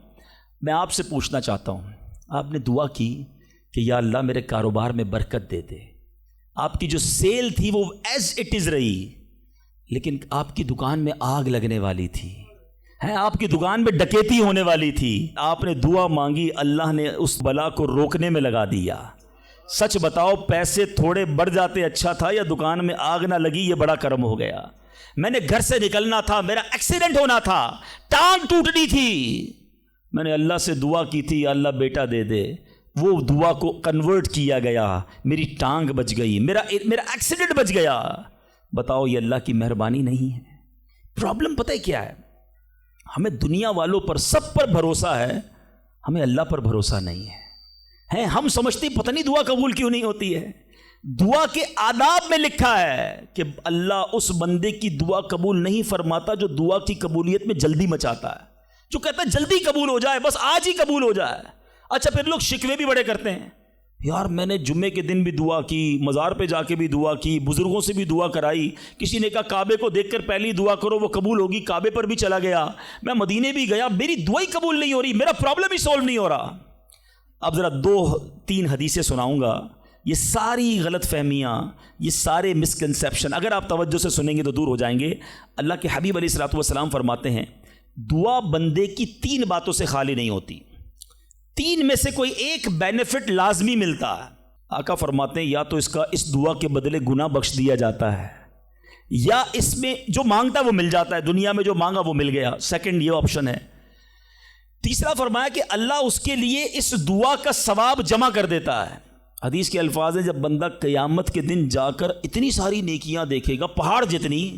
میں آپ سے پوچھنا چاہتا ہوں، آپ نے دعا کی کہ یا اللہ میرے کاروبار میں برکت دے دے، آپ کی جو سیل تھی وہ ایز اٹ از رہی، لیکن آپ کی دکان میں آگ لگنے والی تھی، آپ کی دکان میں ڈکیتی ہونے والی تھی، آپ نے دعا مانگی، اللہ نے اس بلا کو روکنے میں لگا دیا۔ سچ بتاؤ پیسے تھوڑے بڑھ جاتے اچھا تھا، یا دکان میں آگ نہ لگی یہ بڑا کرم ہو گیا؟ میں نے گھر سے نکلنا تھا، میرا ایکسیڈنٹ ہونا تھا، ٹانگ ٹوٹنی تھی، میں نے اللہ سے دعا کی تھی یا اللہ بیٹا دے دے، وہ دعا کو کنورٹ کیا گیا، میری ٹانگ بچ گئی، میرا ایکسیڈنٹ بچ گیا۔ بتاؤ یہ اللہ کی مہربانی نہیں ہے؟ پرابلم پتہ ہے کیا ہے؟ ہمیں دنیا والوں پر سب پر بھروسہ ہے، ہمیں اللہ پر بھروسہ نہیں ہے۔ ہم سمجھتے پتہ نہیں دعا قبول کیوں نہیں ہوتی ہے۔ دعا کے آداب میں لکھا ہے کہ اللہ اس بندے کی دعا قبول نہیں فرماتا جو دعا کی قبولیت میں جلدی مچاتا ہے، جو کہتا ہے جلدی قبول ہو جائے، بس آج ہی قبول ہو جائے۔ اچھا پھر لوگ شکوے بھی بڑے کرتے ہیں، یار میں نے جمعے کے دن بھی دعا کی، مزار پہ جا کے بھی دعا کی، بزرگوں سے بھی دعا کرائی، کسی نے کہا کعبے کو دیکھ کر پہلی دعا کرو وہ قبول ہوگی، کعبے پر بھی چلا گیا، میں مدینے بھی گیا، میری دعا ہی قبول نہیں ہو رہی، میرا پرابلم ہی سولو نہیں ہو رہا۔ اب ذرا 2-3 حدیثیں سناؤں گا، یہ ساری غلط فہمیاں، یہ سارے مسکنسیپشن اگر آپ توجہ سے سنیں گے تو دور ہو جائیں گے۔ اللہ کے حبیب علیہ الصلوۃ والسلام فرماتے ہیں دعا بندے کی 3 باتوں سے خالی نہیں ہوتی، 3 میں سے کوئی ایک بینیفٹ لازمی ملتا ہے۔ آقا فرماتے ہیں یا تو اس دعا کے بدلے گناہ بخش دیا جاتا ہے، یا اس میں جو مانگتا ہے وہ مل جاتا ہے، دنیا میں جو مانگا وہ مل گیا، سیکنڈ یہ آپشن ہے۔ تیسرا فرمایا کہ اللہ اس کے لیے اس دعا کا ثواب جمع کر دیتا ہے۔ حدیث کے الفاظ ہیں جب بندہ قیامت کے دن جا کر اتنی ساری نیکیاں دیکھے گا، پہاڑ جتنی،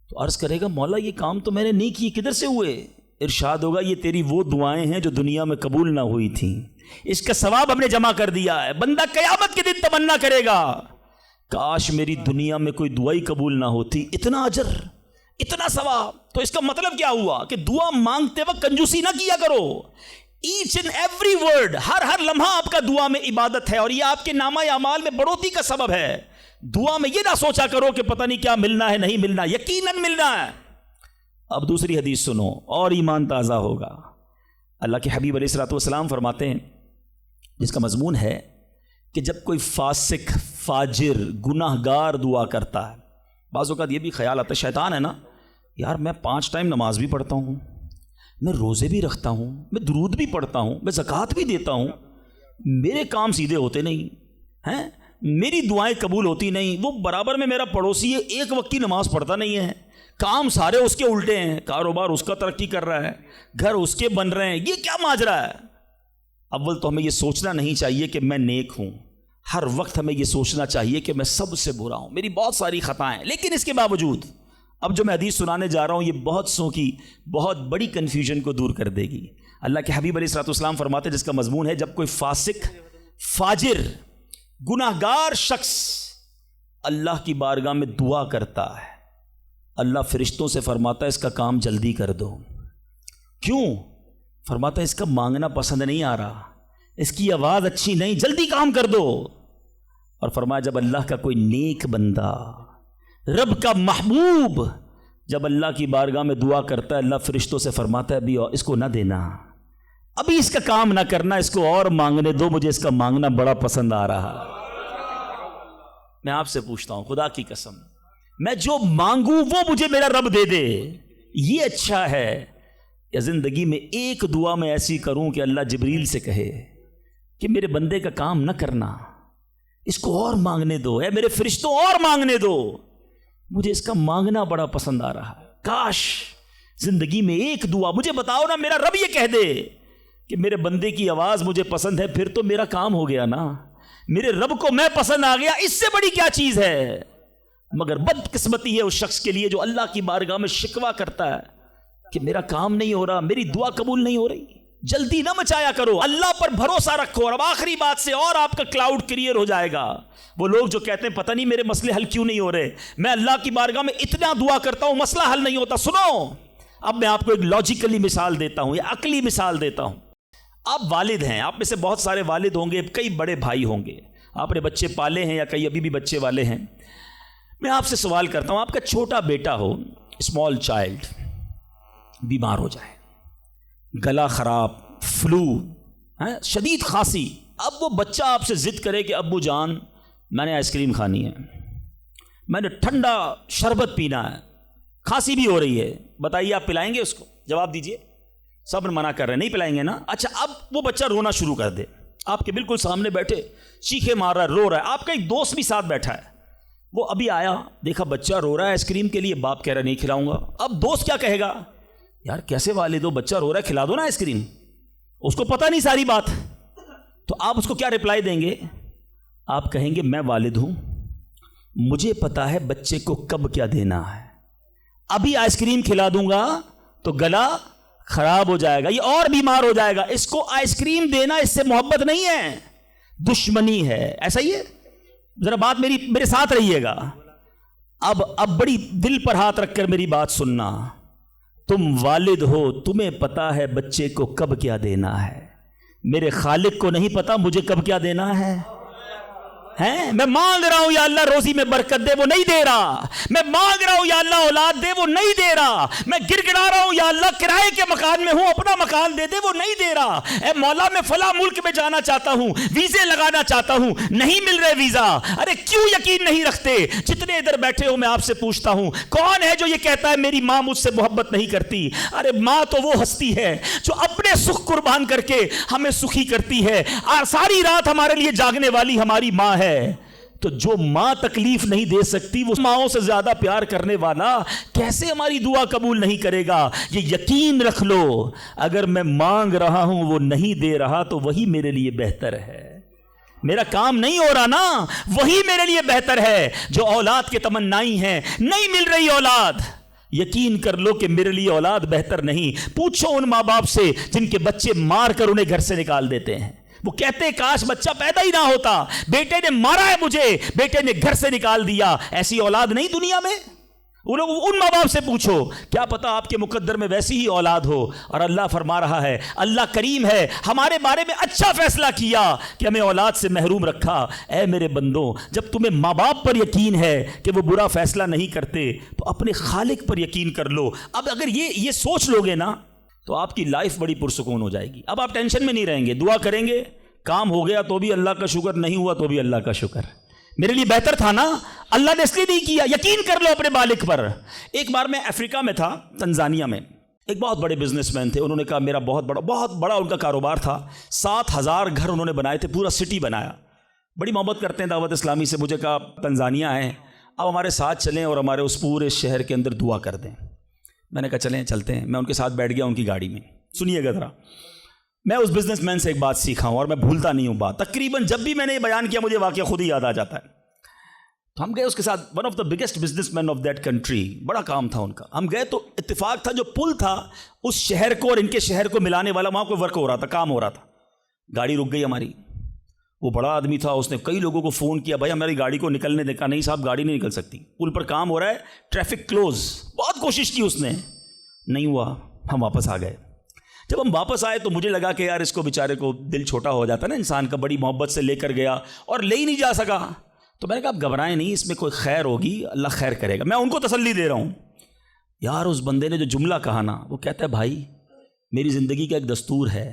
تو عرض کرے گا مولا یہ کام تو میں نے نہیں کیے، کدھر سے ہوئے؟ ارشاد ہوگا یہ تیری وہ دعائیں ہیں جو دنیا میں قبول نہ ہوئی تھیں، اس کا ثواب ہم نے جمع کر دیا ہے۔ بندہ قیامت کے دن تمنا کرے گا کاش میری دنیا میں کوئی دعائی قبول نہ ہوتی، اتنا اجر، اتنا ثواب۔ تو اس کا مطلب کیا ہوا کہ دعا مانگتے وقت کنجوسی نہ کیا کرو، ایچ اینڈ ایوری ورڈ، ہر لمحہ آپ کا دعا میں عبادت ہے، اور یہ آپ کے نامہ اعمال میں بڑھوتری کا سبب ہے۔ دعا میں یہ نہ سوچا کرو کہ پتہ نہیں کیا ملنا ہے، نہیں ملنا، یقیناً ملنا ہے۔ اب دوسری حدیث سنو اور ایمان تازہ ہوگا۔ اللہ کے حبیب علیہ الصلوۃ والسلام فرماتے ہیں جس کا مضمون ہے کہ جب کوئی فاسق، فاجر، گناہ گار دعا کرتا ہے، بعض اوقات یہ بھی خیال آتا ہے شیطان ہے نا، یار میں 5 ٹائم نماز بھی پڑھتا ہوں، میں روزے بھی رکھتا ہوں، میں درود بھی پڑھتا ہوں، میں زکوٰۃ بھی دیتا ہوں، میرے کام سیدھے ہوتے نہیں ہیں، میری دعائیں قبول ہوتی نہیں، وہ برابر میں میرا پڑوسی ہے، ایک وقت کی نماز پڑھتا نہیں ہے، کام سارے اس کے الٹے ہیں، کاروبار اس کا ترقی کر رہا ہے، گھر اس کے بن رہے ہیں، یہ کیا ماجرا ہے؟ اول تو ہمیں یہ سوچنا نہیں چاہیے کہ میں نیک ہوں، ہر وقت ہمیں یہ سوچنا چاہیے کہ میں سب سے برا ہوں، میری بہت ساری خطائیں، لیکن اس کے باوجود اب جو میں حدیث سنانے جا رہا ہوں یہ بہت سو کی بہت بڑی کنفیوژن کو دور کر دے گی۔ اللہ کے حبیب علیہ الصلوۃ والسلام فرماتے ہیں جس کا مضمون ہے جب کوئی فاسق، فاجر، گناہ گار شخص اللہ کی بارگاہ میں دعا کرتا ہے، اللہ فرشتوں سے فرماتا ہے اس کا کام جلدی کر دو۔ کیوں؟ فرماتا ہے اس کا مانگنا پسند نہیں آ رہا، اس کی آواز اچھی نہیں، جلدی کام کر دو۔ اور فرمایا جب اللہ کا کوئی نیک بندہ، رب کا محبوب جب اللہ کی بارگاہ میں دعا کرتا ہے، اللہ فرشتوں سے فرماتا ہے ابھی اس کو نہ دینا، ابھی اس کا کام نہ کرنا، اس کو اور مانگنے دو، مجھے اس کا مانگنا بڑا پسند آ رہا۔ میں آپ سے پوچھتا ہوں خدا کی قسم، میں جو مانگوں وہ مجھے میرا رب دے دے، یہ اچھا ہے یا زندگی میں ایک دعا میں ایسی کروں کہ اللہ جبریل سے کہے کہ میرے بندے کا کام نہ کرنا، اس کو اور مانگنے دو، اے میرے فرشتوں اور مانگنے دو، مجھے اس کا مانگنا بڑا پسند آ رہا ہے۔ کاش زندگی میں ایک دعا، مجھے بتاؤ نا، میرا رب یہ کہہ دے کہ میرے بندے کی آواز مجھے پسند ہے، پھر تو میرا کام ہو گیا نا، میرے رب کو میں پسند آ گیا، اس سے بڑی کیا چیز ہے؟ مگر بدقسمتی ہے اس شخص کے لیے جو اللہ کی بارگاہ میں شکوہ کرتا ہے کہ میرا کام نہیں ہو رہا، میری دعا قبول نہیں ہو رہی۔ جلدی نہ مچایا کرو، اللہ پر بھروسہ رکھو۔ اور اب آخری بات سے اور آپ کا کلاؤڈ کلیئر ہو جائے گا۔ وہ لوگ جو کہتے ہیں پتہ نہیں میرے مسئلے حل کیوں نہیں ہو رہے، میں اللہ کی بارگاہ میں اتنا دعا کرتا ہوں مسئلہ حل نہیں ہوتا۔ سنو، اب میں آپ کو ایک لاجیکلی مثال دیتا ہوں یا عقلی مثال دیتا ہوں۔ آپ والد ہیں، آپ میں سے بہت سارے والد ہوں گے، کئی بڑے بھائی ہوں گے، آپ نے بچے پالے ہیں یا کئی ابھی بھی بچے والے ہیں۔ میں آپ سے سوال کرتا ہوں، آپ کا چھوٹا بیٹا ہو، اسمال چائلڈ، بیمار ہو جائے، گلا خراب، فلو، شدید کھانسی، اب وہ بچہ آپ سے ضد کرے کہ ابو جان میں نے آئس کریم کھانی ہے، میں نے ٹھنڈا شربت پینا ہے، کھانسی بھی ہو رہی ہے، بتائیے آپ پلائیں گے اس کو؟ جواب دیجئے۔ سب منع کر رہے ہیں نہیں پلائیں گے نا۔ اچھا اب وہ بچہ رونا شروع کر دے، آپ کے بالکل سامنے بیٹھے چیخے مار رہا ہے، رو رہا ہے، آپ کا ایک دوست بھی ساتھ بیٹھا ہے، وہ ابھی آیا، دیکھا بچہ رو رہا ہے آئس کریم کے لیے، باپ کہہ رہا نہیں کھلاؤں گا۔ اب دوست کیا کہے گا؟ یار کیسے والد ہو، بچہ رو رہا ہے کھلا دو نا آئس کریم۔ اس کو پتہ نہیں ساری بات، تو آپ اس کو کیا رپلائی دیں گے؟ آپ کہیں گے میں والد ہوں، مجھے پتا ہے بچے کو کب کیا دینا ہے، ابھی آئس کریم کھلا دوں گا تو گلا خراب ہو جائے گا، یہ اور بیمار ہو جائے گا، اس کو آئس کریم دینا اس سے محبت نہیں ہے، دشمنی ہے۔ ایسا ہی ہے، ذرا بات میرے ساتھ رہیے گا. اب بڑی دل پر ہاتھ رکھ کر میری بات سننا. تم والد ہو, تمہیں پتا ہے بچے کو کب کیا دینا ہے. میرے خالق کو نہیں پتا مجھے کب کیا دینا ہے. میں مانگ رہا ہوں یا اللہ روزی میں برکت دے, وہ نہیں دے رہا. میں مانگ رہا ہوں یا اللہ اولاد دے, وہ نہیں دے رہا. میں گر گڑا رہا ہوں یا اللہ کرائے کے مکان میں ہوں, اپنا مکان دے دے, وہ نہیں دے رہا. اے مولا میں فلاں ملک میں جانا چاہتا ہوں, ویزے لگانا چاہتا ہوں, نہیں مل رہے ویزا. ارے کیوں یقین نہیں رکھتے؟ جتنے ادھر بیٹھے ہو میں آپ سے پوچھتا ہوں, کون ہے جو یہ کہتا ہے میری ماں مجھ سے محبت نہیں کرتی؟ ارے ماں تو وہ ہستی ہے جو اپنے سکھ قربان کر کے ہمیں سخی کرتی ہے, اور ساری رات ہمارے لیے جاگنے والی ہماری ماں ہے. تو جو ماں تکلیف نہیں دے سکتی, وہ ماؤں سے زیادہ پیار کرنے والا کیسے ہماری دعا قبول نہیں کرے گا؟ یہ یقین رکھ لو, اگر میں مانگ رہا ہوں وہ نہیں دے رہا تو وہی میرے لیے بہتر ہے. میرا کام نہیں ہو رہا نا, وہی میرے لیے بہتر ہے. جو اولاد کے تمنائی ہیں, نہیں مل رہی اولاد, یقین کر لو کہ میرے لیے اولاد بہتر نہیں. پوچھو ان ماں باپ سے جن کے بچے مار کر انہیں گھر سے نکال دیتے ہیں. وہ کہتے کاش بچہ پیدا ہی نہ ہوتا, بیٹے نے مارا ہے مجھے, بیٹے نے گھر سے نکال دیا. ایسی اولاد نہیں دنیا میں. ان ماں باپ سے پوچھو, کیا پتا آپ کے مقدر میں ویسی ہی اولاد ہو. اور اللہ فرما رہا ہے, اللہ کریم ہے, ہمارے بارے میں اچھا فیصلہ کیا کہ ہمیں اولاد سے محروم رکھا. اے میرے بندوں, جب تمہیں ماں باپ پر یقین ہے کہ وہ برا فیصلہ نہیں کرتے, تو اپنے خالق پر یقین کر لو. اب اگر یہ سوچ لو گے نا, تو آپ کی لائف بڑی پرسکون ہو جائے گی. اب آپ ٹینشن میں نہیں رہیں گے, دعا کریں گے, کام ہو گیا تو بھی اللہ کا شکر, نہیں ہوا تو بھی اللہ کا شکر. میرے لیے بہتر تھا نا, اللہ نے اس لیے نہیں کیا. یقین کر لو اپنے مالک پر. ایک بار میں افریقہ میں تھا, تنزانیہ میں. ایک بہت بڑے بزنس مین تھے, انہوں نے کہا میرا بہت بڑا ان کا کاروبار تھا. 7,000 گھر انہوں نے بنائے تھے, پورا سٹی بنایا. بڑی محبت کرتے ہیں دعوت اسلامی سے. مجھے کہا تنزانیہ آئے, اب ہمارے ساتھ چلیں اور ہمارے اس پورے شہر کے اندر دعا کر دیں. میں نے کہا چلیں چلتے ہیں. میں ان کے ساتھ بیٹھ گیا ان کی گاڑی میں. سنیے گا ذرا, میں اس بزنس مین سے ایک بات سیکھا ہوں اور میں بھولتا نہیں ہوں بات. تقریباً جب بھی میں نے یہ بیان کیا مجھے واقعہ خود ہی یاد آ جاتا ہے. تو ہم گئے اس کے ساتھ, one of the biggest business man of that country, بڑا کام تھا ان کا. ہم گئے تو اتفاق تھا جو پل تھا اس شہر کو اور ان کے شہر کو ملانے والا, وہاں کوئی ورک ہو رہا تھا, کام ہو رہا تھا. گاڑی رک گئی ہماری. وہ بڑا آدمی تھا, اس نے کئی لوگوں کو فون کیا, بھائی ہماری گاڑی کو نکلنے دیکھا. نہیں صاحب گاڑی نہیں نکل سکتی, پل پر کام ہو رہا ہے, ٹریفک کلوز. بہت کوشش کی اس نے, نہیں ہوا. ہم واپس آ گئے. جب ہم واپس آئے تو مجھے لگا کہ یار اس کو بیچارے کو دل چھوٹا ہو جاتا ہے نا انسان کا, بڑی محبت سے لے کر گیا اور لے ہی نہیں جا سکا. تو میں نے کہا آپ گھبرائیں نہیں, اس میں کوئی خیر ہوگی, اللہ خیر کرے گا. میں ان کو تسلی دے رہا ہوں. یار اس بندے نے جو جملہ کہا نا, وہ کہتا ہے بھائی میری زندگی کا ایک دستور ہے,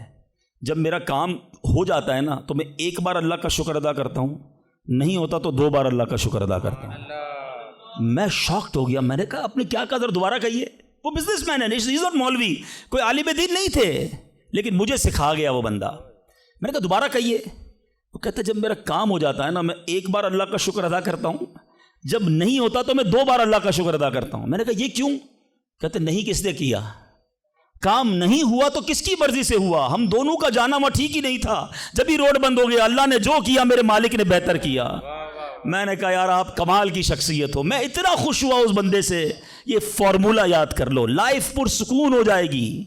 جب میرا کام ہو جاتا ہے نا تو میں ایک بار اللہ کا شکر ادا کرتا ہوں, نہیں ہوتا تو 2 بار اللہ کا شکر ادا کرتا ہوں. میں شاکڈ ہو گیا. میں نے کہا آپ نے کیا کہا, ذرا دوبارہ کہیے. وہ بزنس مین ہے, ناٹ مولوی, کوئی عالم دین نہیں تھے, لیکن مجھے سکھا گیا وہ بندہ. میں نے کہا دوبارہ کہیے. وہ کہتا ہے جب میرا کام ہو جاتا ہے نا میں ایک بار اللہ کا شکر ادا کرتا ہوں, جب نہیں ہوتا تو میں 2 بار اللہ کا شکر ادا کرتا ہوں. میں نے کہا یہ کیوں؟ کہتے نہیں کس نے کیا, کام نہیں ہوا تو کس کی مرضی سے ہوا, ہم دونوں کا جانا وہاں ٹھیک ہی نہیں تھا. جب ہی روڈ بند ہو گیا, اللہ نے جو کیا میرے مالک نے بہتر کیا. میں نے کہا یار آپ کمال کی شخصیت ہو. میں اتنا خوش ہوا اس بندے سے. یہ فارمولہ یاد کر لو, لائف پرسکون ہو جائے گی.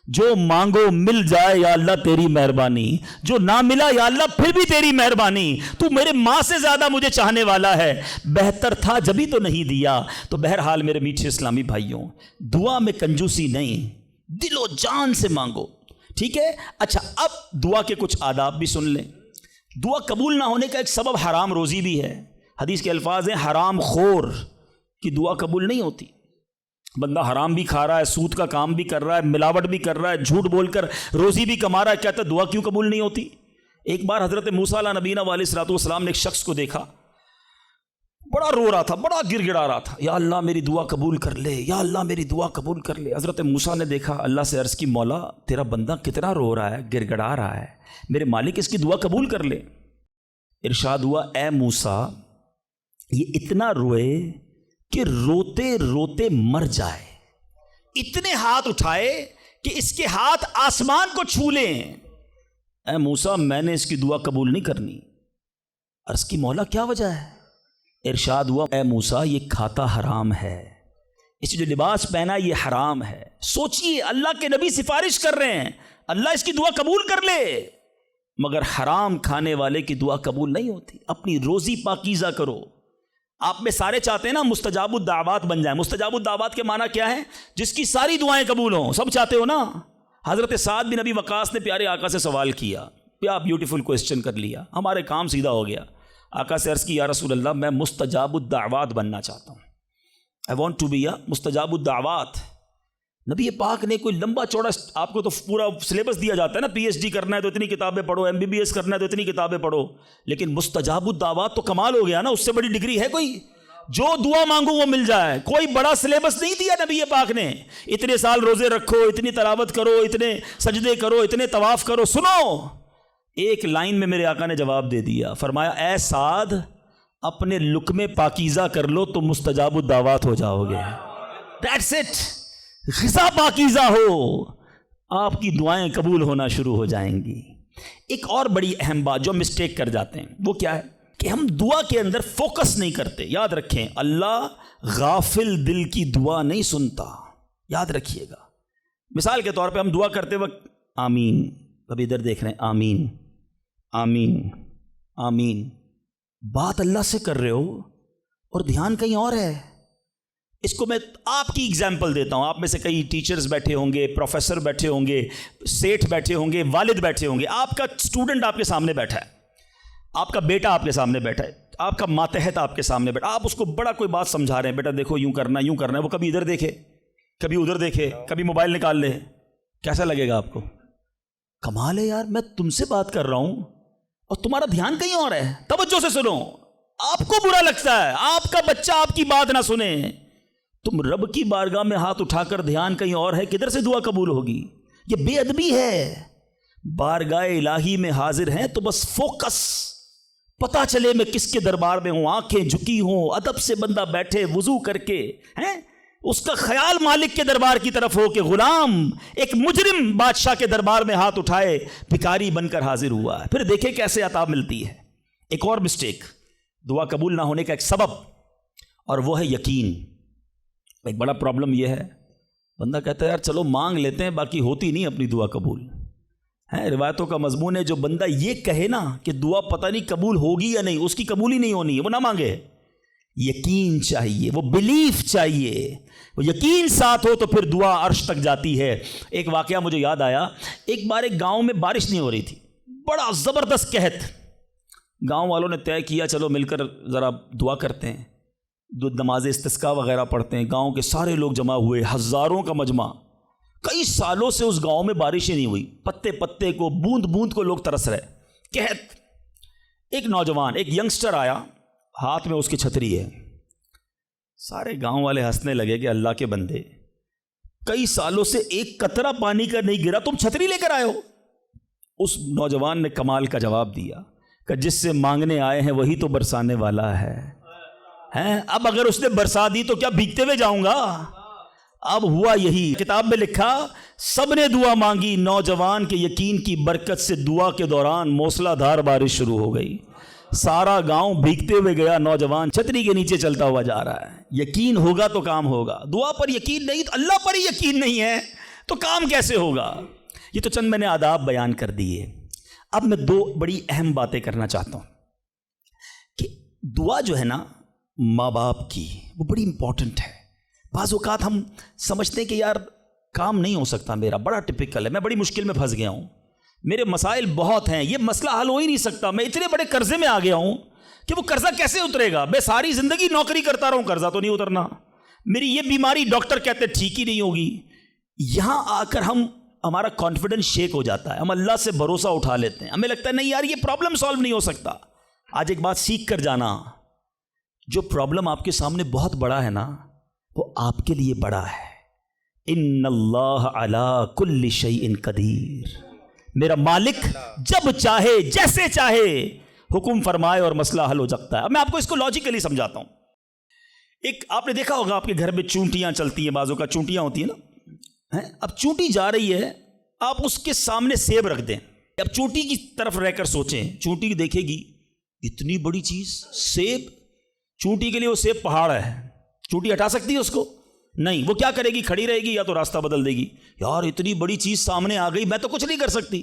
جو مانگو مل جائے یا اللہ تیری مہربانی, جو نہ ملا یا اللہ پھر بھی تیری مہربانی. تو میرے ماں سے زیادہ مجھے چاہنے والا ہے, بہتر تھا جبھی تو نہیں دیا. تو بہرحال میرے میٹھے اسلامی بھائیوں, دعا میں کنجوسی نہیں, دل و جان سے مانگو, ٹھیک ہے. اچھا اب دعا کے کچھ آداب بھی سن لیں. دعا قبول نہ ہونے کا ایک سبب حرام روزی بھی ہے. حدیث کے الفاظ ہیں حرام خور کی دعا قبول نہیں ہوتی. بندہ حرام بھی کھا رہا ہے, سود کا کام بھی کر رہا ہے, ملاوٹ بھی کر رہا ہے, جھوٹ بول کر روزی بھی کما رہا ہے, کہتا ہے دعا کیوں قبول نہیں ہوتی. ایک بار حضرت موسیٰ علیہ نبینا علیہ الصلوۃ والسلام نے ایک شخص کو دیکھا, بڑا رو رہا تھا, بڑا گر گڑا رہا تھا, یا اللہ میری دعا قبول کر لے, یا اللہ میری دعا قبول کر لے. حضرت موسیٰ نے دیکھا, اللہ سے عرض کی مولا تیرا بندہ کتنا رو رہا ہے, گر گڑا رہا ہے, میرے مالک اس کی دعا قبول کر لے. ارشاد ہوا اے موسیٰ یہ اتنا روئے کہ روتے روتے مر جائے, اتنے ہاتھ اٹھائے کہ اس کے ہاتھ آسمان کو چھو لیں. اے موسیٰ میں نے اس کی دعا قبول نہیں کرنی. عرض کی مولا کیا وجہ ہے؟ ارشاد ہوا اے موسیٰ یہ کھاتا حرام ہے, اس جو لباس پہنا یہ حرام ہے. سوچئے اللہ کے نبی سفارش کر رہے ہیں, اللہ اس کی دعا قبول کر لے. مگر حرام کھانے والے کی دعا قبول نہیں ہوتی. اپنی روزی پاکیزہ کرو. آپ میں سارے چاہتے ہیں نا مستجاب الدعوات بن جائیں. مستجاب الدعوات کے معنی کیا ہے؟ جس کی ساری دعائیں قبول ہوں. سب چاہتے ہو نا. حضرت سعد بن ابی وقاص نے پیارے آقا سے سوال کیا, کیا بیوٹیفل کویسچن کر لیا, ہمارے کام سیدھا ہو گیا. آقا سے عرض کی یا رسول اللہ میں مستجاب الدعوات بننا چاہتا ہوں. I want to be a مستجاب الدعوات. نبی پاک نے کوئی لمبا چوڑا, آپ کو تو پورا سلیبس دیا جاتا ہے نا, پی ایچ ڈی کرنا ہے تو اتنی کتابیں پڑھو, ایم بی بی ایس کرنا ہے تو اتنی کتابیں پڑھو, لیکن مستجاب الدعوات تو کمال ہو گیا نا. اس سے بڑی ڈگری ہے کوئی؟ جو دعا مانگو وہ مل جائے. کوئی بڑا سلیبس نہیں دیا نبی پاک نے. اتنے سال روزے رکھو, اتنی تلاوت کرو, اتنے سجدے کرو, اتنے طواف کرو. سنو, ایک لائن میں میرے آقا نے جواب دے دیا. فرمایا اے سعد, اپنے لقمے پاکیزہ کر لو تو مستجاب الدعوات ہو جاؤ گے. That's it. غذا پاکیزہ ہو, آپ کی دعائیں قبول ہونا شروع ہو جائیں گی. ایک اور بڑی اہم بات جو مسٹیک کر جاتے ہیں وہ کیا ہے کہ ہم دعا کے اندر فوکس نہیں کرتے. یاد رکھیں, اللہ غافل دل کی دعا نہیں سنتا. یاد رکھیے گا. مثال کے طور پہ ہم دعا کرتے وقت آمین, ابھی ادھر دیکھ رہے ہیں, آمین آمین آمین, بات اللہ سے کر رہے ہو اور دھیان کہیں اور ہے. اس کو میں آپ کی اگزامپل دیتا ہوں. آپ میں سے کئی ٹیچرز بیٹھے ہوں گے, پروفیسر بیٹھے ہوں گے, سیٹھ بیٹھے ہوں گے, والد بیٹھے ہوں گے. آپ کا اسٹوڈنٹ آپ کے سامنے بیٹھا ہے, آپ کا بیٹا آپ کے سامنے بیٹھا ہے, آپ کا ماتحت آپ کے سامنے بیٹھا. آپ اس کو بڑا کوئی بات سمجھا رہے ہیں, بیٹا دیکھو یوں کرنا یوں کرنا ہے. وہ کبھی ادھر دیکھے, کبھی ادھر دیکھے, کبھی موبائل نکال لے. کیسا لگے گا آپ کو؟ کمال ہے یار, میں تم سے بات کر رہا ہوں اور تمہارا دھیان کہیں اور ہے. توجہ سے سنو. آپ کو برا لگتا ہے آپ کا بچہ آپ کی بات نہ سنے. تم رب کی بارگاہ میں ہاتھ اٹھا کر دھیان کہیں اور ہے, کدھر سے دعا قبول ہوگی؟ یہ بے ادبی ہے. بارگاہ الہی میں حاضر ہیں تو بس فوکس, پتہ چلے میں کس کے دربار میں ہوں. آنکھیں جھکی ہوں, ادب سے بندہ بیٹھے وضو کر کے, ہیں اس کا خیال مالک کے دربار کی طرف ہو کہ غلام ایک مجرم بادشاہ کے دربار میں ہاتھ اٹھائے بھکاری بن کر حاضر ہوا ہے. پھر دیکھیں کیسے عطا ملتی ہے. ایک اور مسٹیک, دعا قبول نہ ہونے کا ایک سبب, اور وہ ہے یقین. ایک بڑا پرابلم یہ ہے, بندہ کہتا ہے یار چلو مانگ لیتے ہیں, باقی ہوتی نہیں اپنی دعا قبول. ہے روایتوں کا مضمون ہے جو بندہ یہ کہے نا کہ دعا پتہ نہیں قبول ہوگی یا نہیں, اس کی قبول ہی نہیں ہونی ہے, وہ نہ مانگے. یقین چاہیے, وہ بلیف چاہیے, وہ یقین ساتھ ہو تو پھر دعا عرش تک جاتی ہے. ایک واقعہ مجھے یاد آیا. ایک بار ایک گاؤں میں بارش نہیں ہو رہی تھی, بڑا زبردست قحط. گاؤں والوں نے طے کیا چلو مل کر ذرا دعا کرتے ہیں, نماز استسقاء وغیرہ پڑھتے ہیں. گاؤں کے سارے لوگ جمع ہوئے, ہزاروں کا مجمع. کئی سالوں سے اس گاؤں میں بارشیں نہیں ہوئی, پتے پتے کو, بوند بوند کو لوگ ترس رہے. قحط. ایک نوجوان, ایک ینگسٹر آیا, ہاتھ میں اس کی چھتری ہے. سارے گاؤں والے ہنسنے لگے کہ اللہ کے بندے, کئی سالوں سے ایک قطرہ پانی کا نہیں گرا, تم چھتری لے کر آئے ہو. اس نوجوان نے کمال کا جواب دیا کہ جس سے مانگنے آئے ہیں وہی تو برسانے والا ہے. اب اگر اس نے برسا دی تو کیا بھیگتے ہوئے جاؤں گا؟ اب ہوا یہی. کتاب میں لکھا سب نے دعا مانگی, نوجوان کے یقین کی برکت سے دعا کے دوران موسلا دھار بارش شروع ہو گئی. سارا گاؤں بھیگتے ہوئے گیا, نوجوان چھتری کے نیچے چلتا ہوا جا رہا ہے. یقین ہوگا تو کام ہوگا. دعا پر یقین نہیں تو اللہ پر ہی یقین نہیں ہے تو کام کیسے ہوگا؟ یہ تو چند میں نے آداب بیان کر دیے. اب میں دو بڑی اہم باتیں کرنا چاہتا ہوں کہ دعا جو ہے نا ماں باپ کی, وہ بڑی امپورٹنٹ ہے. بعض اوقات ہم سمجھتے ہیں کہ یار کام نہیں ہو سکتا میرا, بڑا ٹپیکل ہے, میں بڑی مشکل میں پھنس گیا ہوں, میرے مسائل بہت ہیں, یہ مسئلہ حل ہو ہی نہیں سکتا, میں اتنے بڑے قرضے میں آ گیا ہوں کہ وہ قرضہ کیسے اترے گا, میں ساری زندگی نوکری کرتا رہا ہوں, قرضہ تو نہیں اترنا, میری یہ بیماری ڈاکٹر کہتے ٹھیک ہی نہیں ہوگی. یہاں آ کر ہمارا کانفیڈنس شیک ہو جاتا ہے, ہم اللہ سے بھروسہ اٹھا لیتے ہیں, ہمیں لگتا ہے نہیں یار یہ پرابلم سالو نہیں ہو سکتا. آج ایک بات سیکھ کر جانا, جو پرابلم آپ کے سامنے بہت بڑا ہے نا وہ آپ کے لیے بڑا ہے. ان اللہ علی کل شیء قدیر, میرا مالک جب چاہے جیسے چاہے حکم فرمائے اور مسئلہ حل ہو سکتا ہے. اب میں آپ کو اس کو لاجیکلی سمجھاتا ہوں. ایک آپ نے دیکھا ہوگا آپ کے گھر میں چونٹیاں چلتی ہیں, بازوں کا چونٹیاں ہوتی ہیں نا, اب چونٹی جا رہی ہے, آپ اس کے سامنے سیب رکھ دیں. اب چونٹی کی طرف رہ کر سوچیں, چونٹی دیکھے گی اتنی بڑی چیز سیب, چونٹی کے لیے وہ سیب پہاڑ ہے, چونٹی ہٹا سکتی ہے اس کو؟ نہیں. وہ کیا کرے گی؟ کھڑی رہے گی یا تو راستہ بدل دے گی, یار اتنی بڑی چیز سامنے آ گئی میں تو کچھ نہیں کر سکتی.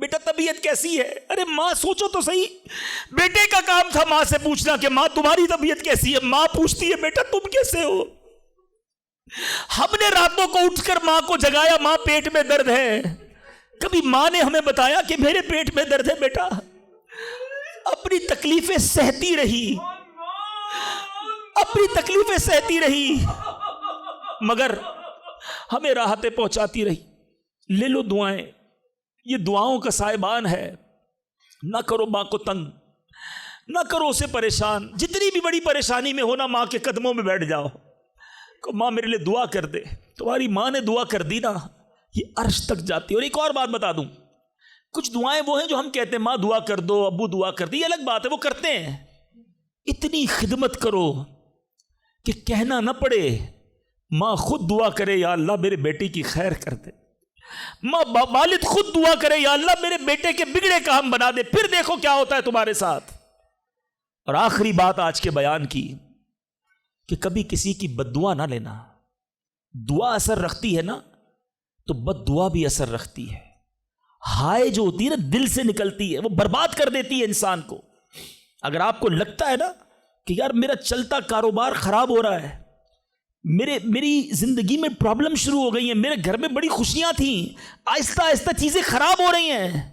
بیٹا طبیعت کیسی ہے؟ ارے ماں سوچو تو صحیح، بیٹے کا کام تھا ماں سے پوچھنا کہ ماں تمہاری طبیعت کیسی ہے، ماں پوچھتی ہے بیٹا تم کیسے ہو؟ ہم نے راتوں کو اٹھ کر ماں کو جگایا، ماں پیٹ میں درد ہے، کبھی ماں نے ہمیں بتایا کہ میرے پیٹ میں درد ہے؟ بیٹا اپنی تکلیفیں سہتی رہی، اپنی تکلیفیں سہتی رہی، مگر ہمیں راحتیں پہنچاتی رہی۔ لے لو دعائیں، یہ دعاؤں کا سائبان ہے۔ نہ کرو ماں کو تنگ، نہ کرو اسے پریشان، جتنی بھی بڑی پریشانی میں ہونا ماں کے قدموں میں بیٹھ جاؤ کہ ماں میرے لیے دعا کر دے۔ تمہاری ماں نے دعا کر دی نا، یہ عرش تک جاتی ہے۔ اور ایک اور بات بتا دوں، کچھ دعائیں وہ ہیں جو ہم کہتے ہیں ماں دعا کر دو، ابو دعا کر دی، یہ الگ بات ہے، وہ کرتے ہیں۔ اتنی خدمت کرو کہ کہنا نہ پڑے، ماں خود دعا کرے یا اللہ میرے بیٹی کی خیر کر دے، ماں والد خود دعا کرے یا اللہ میرے بیٹے کے بگڑے کام بنا دے، پھر دیکھو کیا ہوتا ہے تمہارے ساتھ۔ اور آخری بات آج کے بیان کی کہ کبھی کسی کی بد دعا نہ لینا۔ دعا اثر رکھتی ہے نا تو بد دعا بھی اثر رکھتی ہے۔ ہائے جو ہوتی ہے نا دل سے نکلتی ہے، وہ برباد کر دیتی ہے انسان کو۔ اگر آپ کو لگتا ہے نا کہ یار میرا چلتا کاروبار خراب ہو رہا ہے، میری زندگی میں پرابلم شروع ہو گئی ہیں، میرے گھر میں بڑی خوشیاں تھیں، آہستہ آہستہ چیزیں خراب ہو رہی ہیں،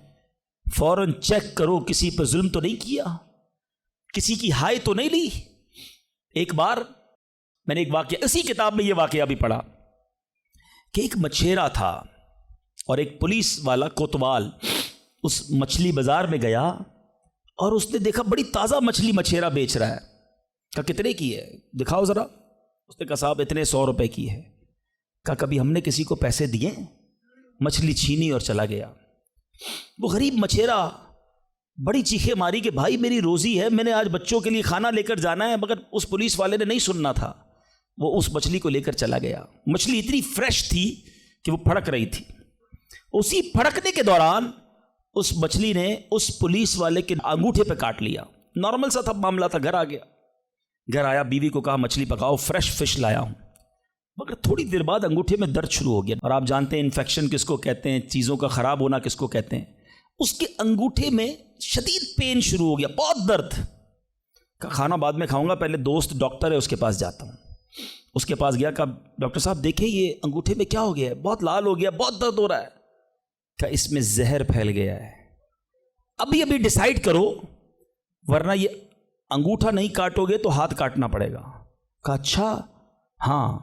فوراً چیک کرو کسی پہ ظلم تو نہیں کیا، کسی کی ہائے تو نہیں لی۔ ایک بار میں نے ایک واقعہ، اسی کتاب میں یہ واقعہ بھی پڑھا کہ ایک مچھیرا تھا اور ایک پولیس والا کوتوال اس مچھلی بازار میں گیا اور اس نے دیکھا بڑی تازہ مچھلی مچھیرا بیچ رہا ہے۔ کہا کتنے کی ہے دکھاؤ ذرا۔ اس نے کہا صاحب اتنے 100 روپے کی ہے۔ کہا کبھی ہم نے کسی کو پیسے دیے؟ مچھلی چھینی اور چلا گیا۔ وہ غریب مچھیرا بڑی چیخیں ماری کہ بھائی میری روزی ہے، میں نے آج بچوں کے لیے کھانا لے کر جانا ہے، مگر اس پولیس والے نے نہیں سننا تھا، وہ اس مچھلی کو لے کر چلا گیا۔ مچھلی اتنی فریش تھی کہ وہ پھڑک رہی تھی۔ اسی پھڑکنے کے دوران اس مچھلی نے اس پولیس والے کے انگوٹھے پہ کاٹ لیا۔ نارمل سا تھا معاملہ تھا۔ گھر آ گیا، گھر آیا، بیوی کو کہا مچھلی پکاؤ، فریش فش لایا ہوں، مگر تھوڑی دیر بعد انگوٹھے میں درد شروع ہو گیا۔ اور آپ جانتے ہیں انفیکشن کس کو کہتے ہیں، چیزوں کا خراب ہونا کس کو کہتے ہیں۔ اس کے انگوٹھے میں شدید پین شروع ہو گیا، بہت درد۔ کھانا بعد میں کھاؤں گا، پہلے دوست ڈاکٹر ہے اس کے پاس جاتا ہوں۔ اس کے پاس گیا، کہا ڈاکٹر صاحب دیکھیں یہ انگوٹھے میں کیا ہو گیا ہے، بہت لال ہو گیا، بہت درد ہو رہا ہے۔ کہا اس میں زہر پھیل گیا ہے، ابھی ڈیسائیڈ کرو ورنہ یہ انگوٹھا نہیں کاٹو گے تو ہاتھ کاٹنا پڑے گا۔ کہا اچھا ہاں۔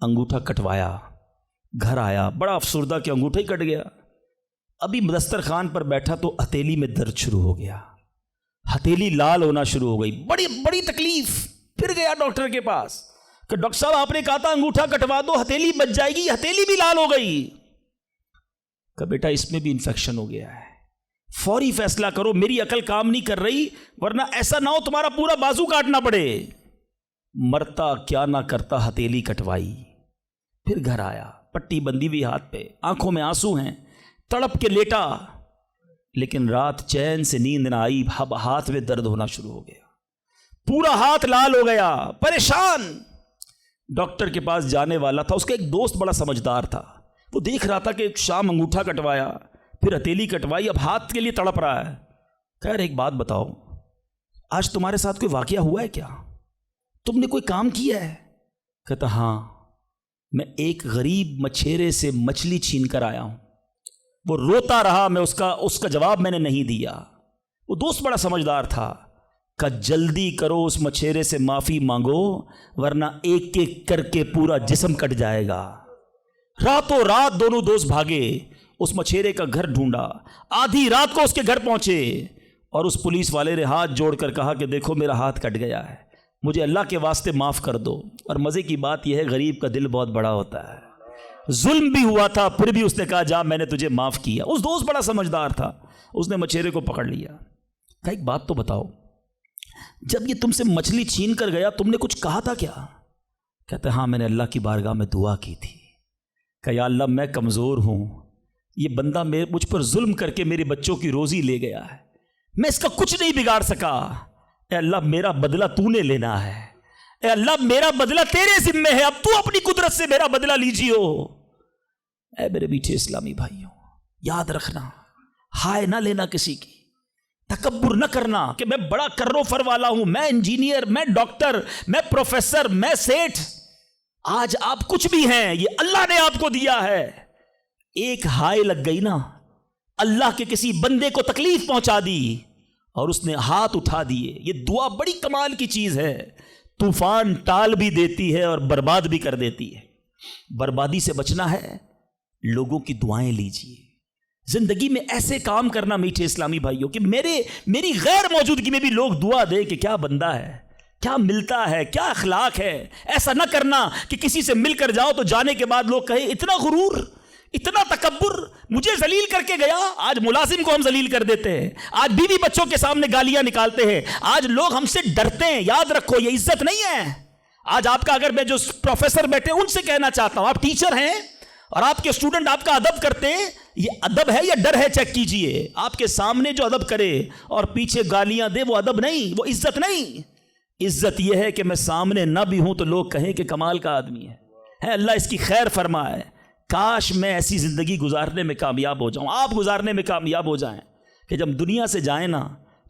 انگوٹھا کٹوایا، گھر آیا، بڑا افسردہ کہ انگوٹھا ہی کٹ گیا۔ ابھی دسترخوان پر بیٹھا تو ہتھیلی میں درد شروع ہو گیا، ہتھیلی لال ہونا شروع ہو گئی، بڑی تکلیف۔ پھر گیا ڈاکٹر کے پاس کہ ڈاکٹر صاحب آپ نے کہا تھا انگوٹھا کٹوا دو ہتھیلی بچ جائے گی، ہتھیلی بھی لال ہو گئی۔ کہ بیٹا اس میں بھی انفیکشن ہو گیا ہے، فوری فیصلہ کرو، میری عقل کام نہیں کر رہی ورنہ ایسا نہ ہو تمہارا پورا بازو کاٹنا پڑے۔ مرتا کیا نہ کرتا، ہتھیلی کٹوائی، پھر گھر آیا، پٹی بندی ہوئی ہاتھ پہ، آنکھوں میں آنسو ہیں، تڑپ کے لیٹا، لیکن رات چین سے نیند نہ آئی، ہاتھ میں درد ہونا شروع ہو گیا، پورا ہاتھ لال ہو گیا، پریشان۔ ڈاکٹر کے پاس جانے والا تھا، اس کا ایک دوست بڑا سمجھدار تھا، وہ دیکھ رہا تھا کہ شام انگوٹھا کٹوایا، پھر ہتھیلی کٹوائی، اب ہاتھ کے لیے تڑپ رہا ہے۔ کہہ رہے ایک بات بتاؤ، آج تمہارے ساتھ کوئی واقعہ ہوا ہے کیا؟ تم نے کوئی کام کیا ہے؟ کہتا ہاں، میں ایک غریب مچھیرے سے مچھلی چھین کر آیا ہوں، وہ روتا رہا، میں اس کا جواب میں نے نہیں دیا۔ وہ دوست بڑا سمجھدار تھا، کہ جلدی کرو اس مچھیرے سے معافی مانگو ورنہ ایک ایک کر کے پورا جسم کٹ جائے گا۔ راتوں رات دونوں دوست بھاگے، اس مچھیرے کا گھر ڈھونڈا، آدھی رات کو اس کے گھر پہنچے اور اس پولیس والے نے ہاتھ جوڑ کر کہا کہ دیکھو میرا ہاتھ کٹ گیا ہے، مجھے اللہ کے واسطے معاف کر دو۔ اور مزے کی بات یہ ہے غریب کا دل بہت بڑا ہوتا ہے، ظلم بھی ہوا تھا پھر بھی اس نے کہا جا میں نے تجھے معاف کیا۔ اس دوست بڑا سمجھدار تھا، اس نے مچھیرے کو پکڑ لیا، کہا ایک بات تو بتاؤ، جب یہ تم سے مچھلی چھین کر گیا تم نے کچھ کہا تھا کیا؟ کہتے ہاں میں نے اللہ کی بارگاہ میں دعا کی تھی کہ یا اللہ میں کمزور ہوں، یہ بندہ مجھ پر ظلم کر کے میرے بچوں کی روزی لے گیا ہے، میں اس کا کچھ نہیں بگاڑ سکا، اے اللہ میرا بدلہ تو نے لینا ہے، اے اللہ میرا بدلہ تیرے ذمہ ہے، اب تو اپنی قدرت سے میرا بدلہ لیجیو۔ اے میرے میٹھے اسلامی بھائیوں، یاد رکھنا ہائے نہ لینا کسی کی، تکبر نہ کرنا کہ میں بڑا کرو فر والا ہوں، میں انجینئر، میں ڈاکٹر، میں پروفیسر، میں سیٹھ۔ آج آپ کچھ بھی ہیں، یہ اللہ نے آپ کو دیا ہے۔ ایک ہائے لگ گئی نا، اللہ کے کسی بندے کو تکلیف پہنچا دی اور اس نے ہاتھ اٹھا دیے۔ یہ دعا بڑی کمال کی چیز ہے، طوفان ٹال بھی دیتی ہے اور برباد بھی کر دیتی ہے۔ بربادی سے بچنا ہے، لوگوں کی دعائیں لیجیے۔ زندگی میں ایسے کام کرنا میٹھے اسلامی بھائیوں کہ میری غیر موجودگی میں بھی لوگ دعا دیں کہ کیا بندہ ہے، کیا ملتا ہے، کیا اخلاق ہے۔ ایسا نہ کرنا کہ کسی سے مل کر جاؤ تو جانے کے بعد لوگ کہیں اتنا غرور، اتنا تکبر، مجھے ذلیل کر کے گیا۔ آج ملازم کو ہم ذلیل کر دیتے ہیں، آج بیوی بچوں کے سامنے گالیاں نکالتے ہیں، آج لوگ ہم سے ڈرتے ہیں۔ یاد رکھو یہ عزت نہیں ہے۔ آج آپ کا، اگر میں جو پروفیسر بیٹھے ان سے کہنا چاہتا ہوں، آپ ٹیچر ہیں اور آپ کے اسٹوڈنٹ آپ کا ادب کرتے ہیں، یہ ادب ہے یا ڈر ہے؟ چیک کیجئے۔ آپ کے سامنے جو ادب کرے اور پیچھے گالیاں دے، وہ ادب نہیں، وہ عزت نہیں۔ عزت یہ ہے کہ میں سامنے نہ بھی ہوں تو لوگ کہیں کہ کمال کا آدمی ہے۔ اللہ اس کی خیر فرمائے۔ کاش میں ایسی زندگی گزارنے میں کامیاب ہو جاؤں، آپ گزارنے میں کامیاب ہو جائیں کہ جب دنیا سے جائیں نا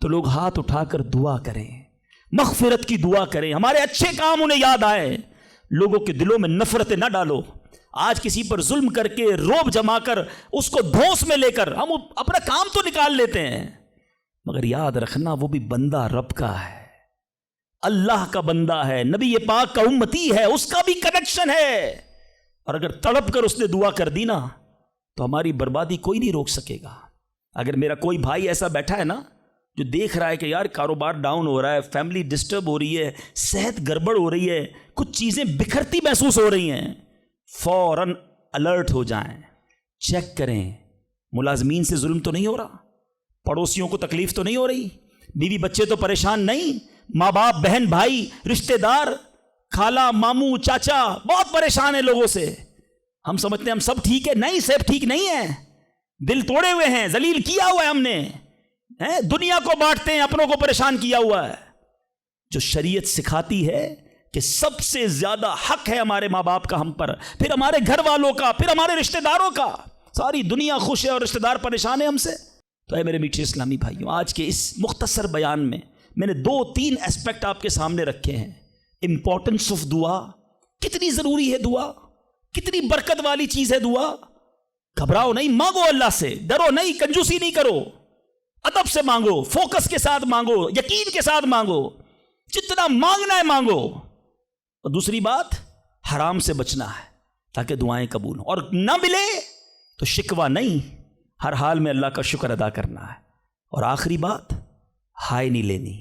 تو لوگ ہاتھ اٹھا کر دعا کریں، مغفرت کی دعا کریں، ہمارے اچھے کام انہیں یاد آئے۔ لوگوں کے دلوں میں نفرتیں نہ ڈالو۔ آج کسی پر ظلم کر کے، روب جما کر، اس کو دھوس میں لے کر ہم اپنا کام تو نکال لیتے ہیں، مگر یاد رکھنا وہ بھی بندہ رب کا ہے، اللہ کا بندہ ہے، نبی پاک کا امتی ہے، اس کا بھی کنیکشن ہے۔ اور اگر تڑپ کر اس نے دعا کر دی نا تو ہماری بربادی کوئی نہیں روک سکے گا۔ اگر میرا کوئی بھائی ایسا بیٹھا ہے نا جو دیکھ رہا ہے کہ یار کاروبار ڈاؤن ہو رہا ہے، فیملی ڈسٹرب ہو رہی ہے، صحت گڑبڑ ہو رہی ہے، کچھ چیزیں بکھرتی محسوس ہو رہی ہیں، فوراً الرٹ ہو جائیں، چیک کریں ملازمین سے ظلم تو نہیں ہو رہا، پڑوسیوں کو تکلیف تو نہیں ہو رہی، بیوی بچے تو پریشان نہیں، ماں باپ، بہن بھائی، رشتہ دار، خالہ ماموں چاچا بہت پریشان ہیں لوگوں سے۔ ہم سمجھتے ہیں ہم سب ٹھیک ہے، نہیں، سب ٹھیک نہیں ہے، دل توڑے ہوئے ہیں، ذلیل کیا ہوا ہے ہم نے، دنیا کو بانٹتے ہیں، اپنوں کو پریشان کیا ہوا ہے۔ جو شریعت سکھاتی ہے کہ سب سے زیادہ حق ہے ہمارے ماں باپ کا ہم پر، پھر ہمارے گھر والوں کا، پھر ہمارے رشتہ داروں کا۔ ساری دنیا خوش ہے اور رشتہ دار پریشان ہے ہم سے۔ تو اے میرے میٹھے اسلامی بھائیوں، آج کے اس مختصر بیان میں نے 2-3 ایسپیکٹ آپ کے سامنے رکھے ہیں۔ امپورٹنس آف دعا، کتنی ضروری ہے دعا، کتنی برکت والی چیز ہے دعا۔ گھبراؤ نہیں، مانگو اللہ سے، ڈرو نہیں، کنجوسی نہیں کرو، ادب سے مانگو، فوکس کے ساتھ مانگو، یقین کے ساتھ مانگو، جتنا مانگنا ہے مانگو۔ اور دوسری بات، حرام سے بچنا ہے تاکہ دعائیں قبول ہوں، اور نہ ملے تو شکوہ نہیں، ہر حال میں اللہ کا شکر ادا کرنا ہے۔ اور آخری بات، ہائے نہیں لینی،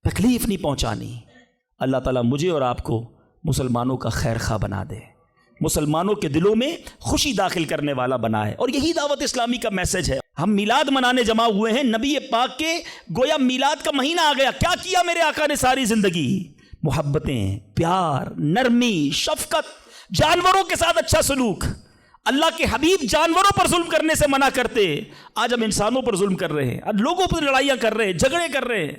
تکلیف نہیں پہنچانی۔ اللہ تعالیٰ مجھے اور آپ کو مسلمانوں کا خیر خواہ بنا دے، مسلمانوں کے دلوں میں خوشی داخل کرنے والا بنائے۔ اور یہی دعوت اسلامی کا میسج ہے۔ ہم میلاد منانے جمع ہوئے ہیں، نبی پاک کے گویا میلاد کا مہینہ آ گیا۔ کیا کیا میرے آقا نے ساری زندگی؟ محبتیں، پیار، نرمی، شفقت، جانوروں کے ساتھ اچھا سلوک۔ اللہ کے حبیب جانوروں پر ظلم کرنے سے منع کرتے، آج ہم انسانوں پر ظلم کر رہے ہیں، آج لوگوں پر لڑائیاں کر رہے ہیں، جھگڑے کر رہے ہیں۔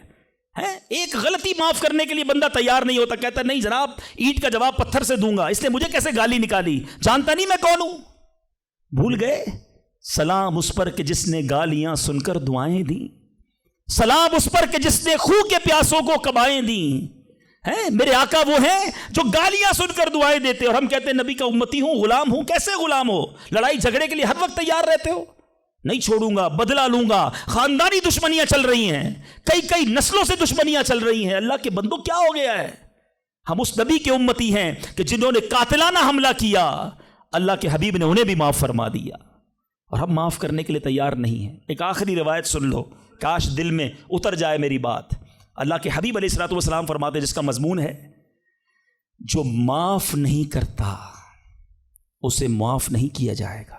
ایک غلطی معاف کرنے کے لیے بندہ تیار نہیں ہوتا، کہتا نہیں جناب اینٹ کا جواب پتھر سے دوں گا، اس نے مجھے کیسے گالی نکالی، جانتا نہیں میں کون ہوں۔ بھول گئے؟ سلام اس پر کہ جس نے گالیاں سن کر دعائیں دیں، سلام اس پر کہ جس نے خون کے پیاسوں کو کبائیں دیں۔ میرے آقا وہ ہیں جو گالیاں سن کر دعائیں دیتے، اور ہم کہتے ہیں نبی کا امتی ہوں، غلام ہوں۔ کیسے غلام ہو؟ لڑائی جھگڑے کے لیے ہر وقت تیار رہتے ہو، نہیں چھوڑوں گا، بدلہ لوں گا۔ خاندانی دشمنیاں چل رہی ہیں، کئی نسلوں سے دشمنیاں چل رہی ہیں۔ اللہ کے بندوں کیا ہو گیا ہے؟ ہم اس نبی کے امتی ہیں کہ جنہوں نے قاتلانہ حملہ کیا، اللہ کے حبیب نے انہیں بھی معاف فرما دیا، اور ہم معاف کرنے کے لیے تیار نہیں ہیں۔ ایک آخری روایت سن لو، کاش دل میں اتر جائے میری بات۔ اللہ کے حبیب علیہ الصلوۃ والسلام فرماتے، جس کا مضمون ہے جو معاف نہیں کرتا اسے معاف نہیں کیا جائے گا،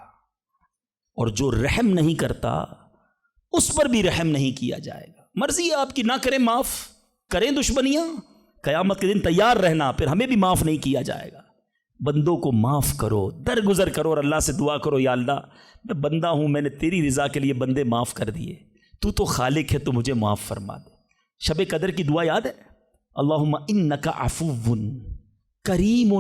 اور جو رحم نہیں کرتا اس پر بھی رحم نہیں کیا جائے گا۔ مرضی ہے آپ کی، نہ کریں معاف، کریں دشمنیاں، قیامت کے دن تیار رہنا، پھر ہمیں بھی معاف نہیں کیا جائے گا۔ بندوں کو معاف کرو، درگزر کرو، اور اللہ سے دعا کرو، یا اللہ میں بندہ ہوں، میں نے تیری رضا کے لیے بندے معاف کر دیے، تو خالق ہے، تو مجھے معاف فرما دے۔ شب قدر کی دعا یاد ہے؟ اللہم انک عفو کریم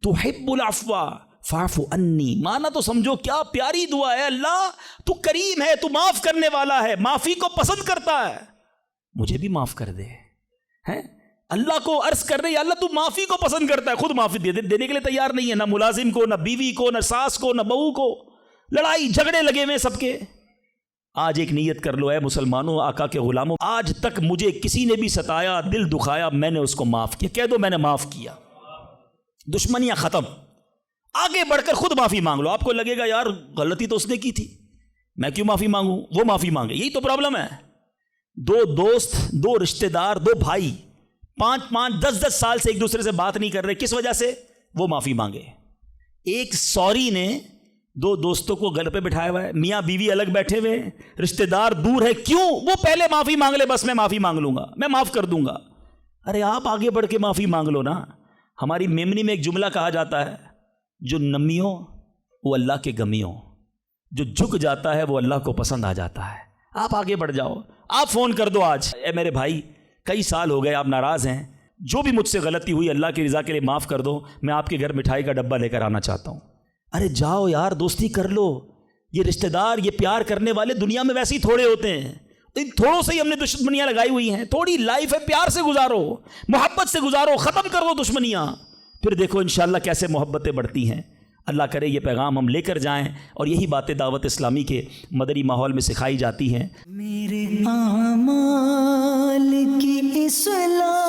تحب العفو فاعف انی، مانا تو سمجھو کیا پیاری دعا ہے، اللہ تو کریم ہے، تو معاف کرنے والا ہے، معافی کو پسند کرتا ہے، مجھے بھی معاف کر دے. ہیں اللہ کو عرض کر رہے، یا اللہ تو معافی کو پسند کرتا ہے، خود معافی دینے کے لیے تیار نہیں ہے، نہ ملازم کو، نہ بیوی کو، نہ ساس کو، نہ بہو کو، لڑائی جھگڑے لگے ہوئے سب کے. آج ایک نیت کر لو اے مسلمانوں، آقا کے غلاموں، آج تک مجھے کسی نے بھی ستایا، دل دکھایا، میں نے اس کو معاف کیا. کہہ دو میں نے معاف کیا، دشمنیاں ختم. آگے بڑھ کر خود معافی مانگ لو. آپ کو لگے گا یار غلطی تو اس نے کی تھی، میں کیوں معافی مانگوں، وہ معافی مانگے. یہی تو پرابلم ہے. دو دوست، دو رشتہ دار، دو بھائی 5-5 10-10 سال سے ایک دوسرے سے بات نہیں کر رہے، کس وجہ سے؟ وہ معافی مانگے. ایک سوری نے دو دوستوں کو گھر پہ بٹھایا ہوا ہے، میاں بیوی الگ بیٹھے ہوئے، رشتہ دار دور ہے، کیوں؟ وہ پہلے معافی مانگ لے، بس میں معافی مانگ لوں گا، میں معاف کر دوں گا. ارے آپ آگے بڑھ کے معافی مانگ لو نا. ہماری میمنی میں ایک جملہ کہا جاتا ہے، جو نمی ہو وہ اللہ کے غمی ہو، جو جھک جاتا ہے وہ اللہ کو پسند آ جاتا ہے. آپ آگے بڑھ جاؤ، آپ فون کر دو آج، اے میرے بھائی کئی سال ہو گئے آپ ناراض ہیں، جو بھی مجھ سے غلطی ہوئی اللہ کی رضا کے لیے معاف کر دو، میں آپ کے گھر مٹھائی کا ڈبہ لے کر آنا چاہتا ہوں. ارے جاؤ یار، دوستی کر لو. یہ رشتہ دار، یہ پیار کرنے والے دنیا میں ویسے ہی تھوڑے ہوتے ہیں. ان تھوڑوں سے ہی ہم نے دشمنیاں لگائی ہوئی ہیں. تھوڑی لائف ہے، پیار سے گزارو، محبت سے گزارو، ختم کر دو دشمنیاں، پھر دیکھو انشاءاللہ کیسے محبتیں بڑھتی ہیں. اللہ کرے یہ پیغام ہم لے کر جائیں، اور یہی باتیں دعوت اسلامی کے مدنی ماحول میں سکھائی جاتی ہیں. میرے اعمال کی اصلاح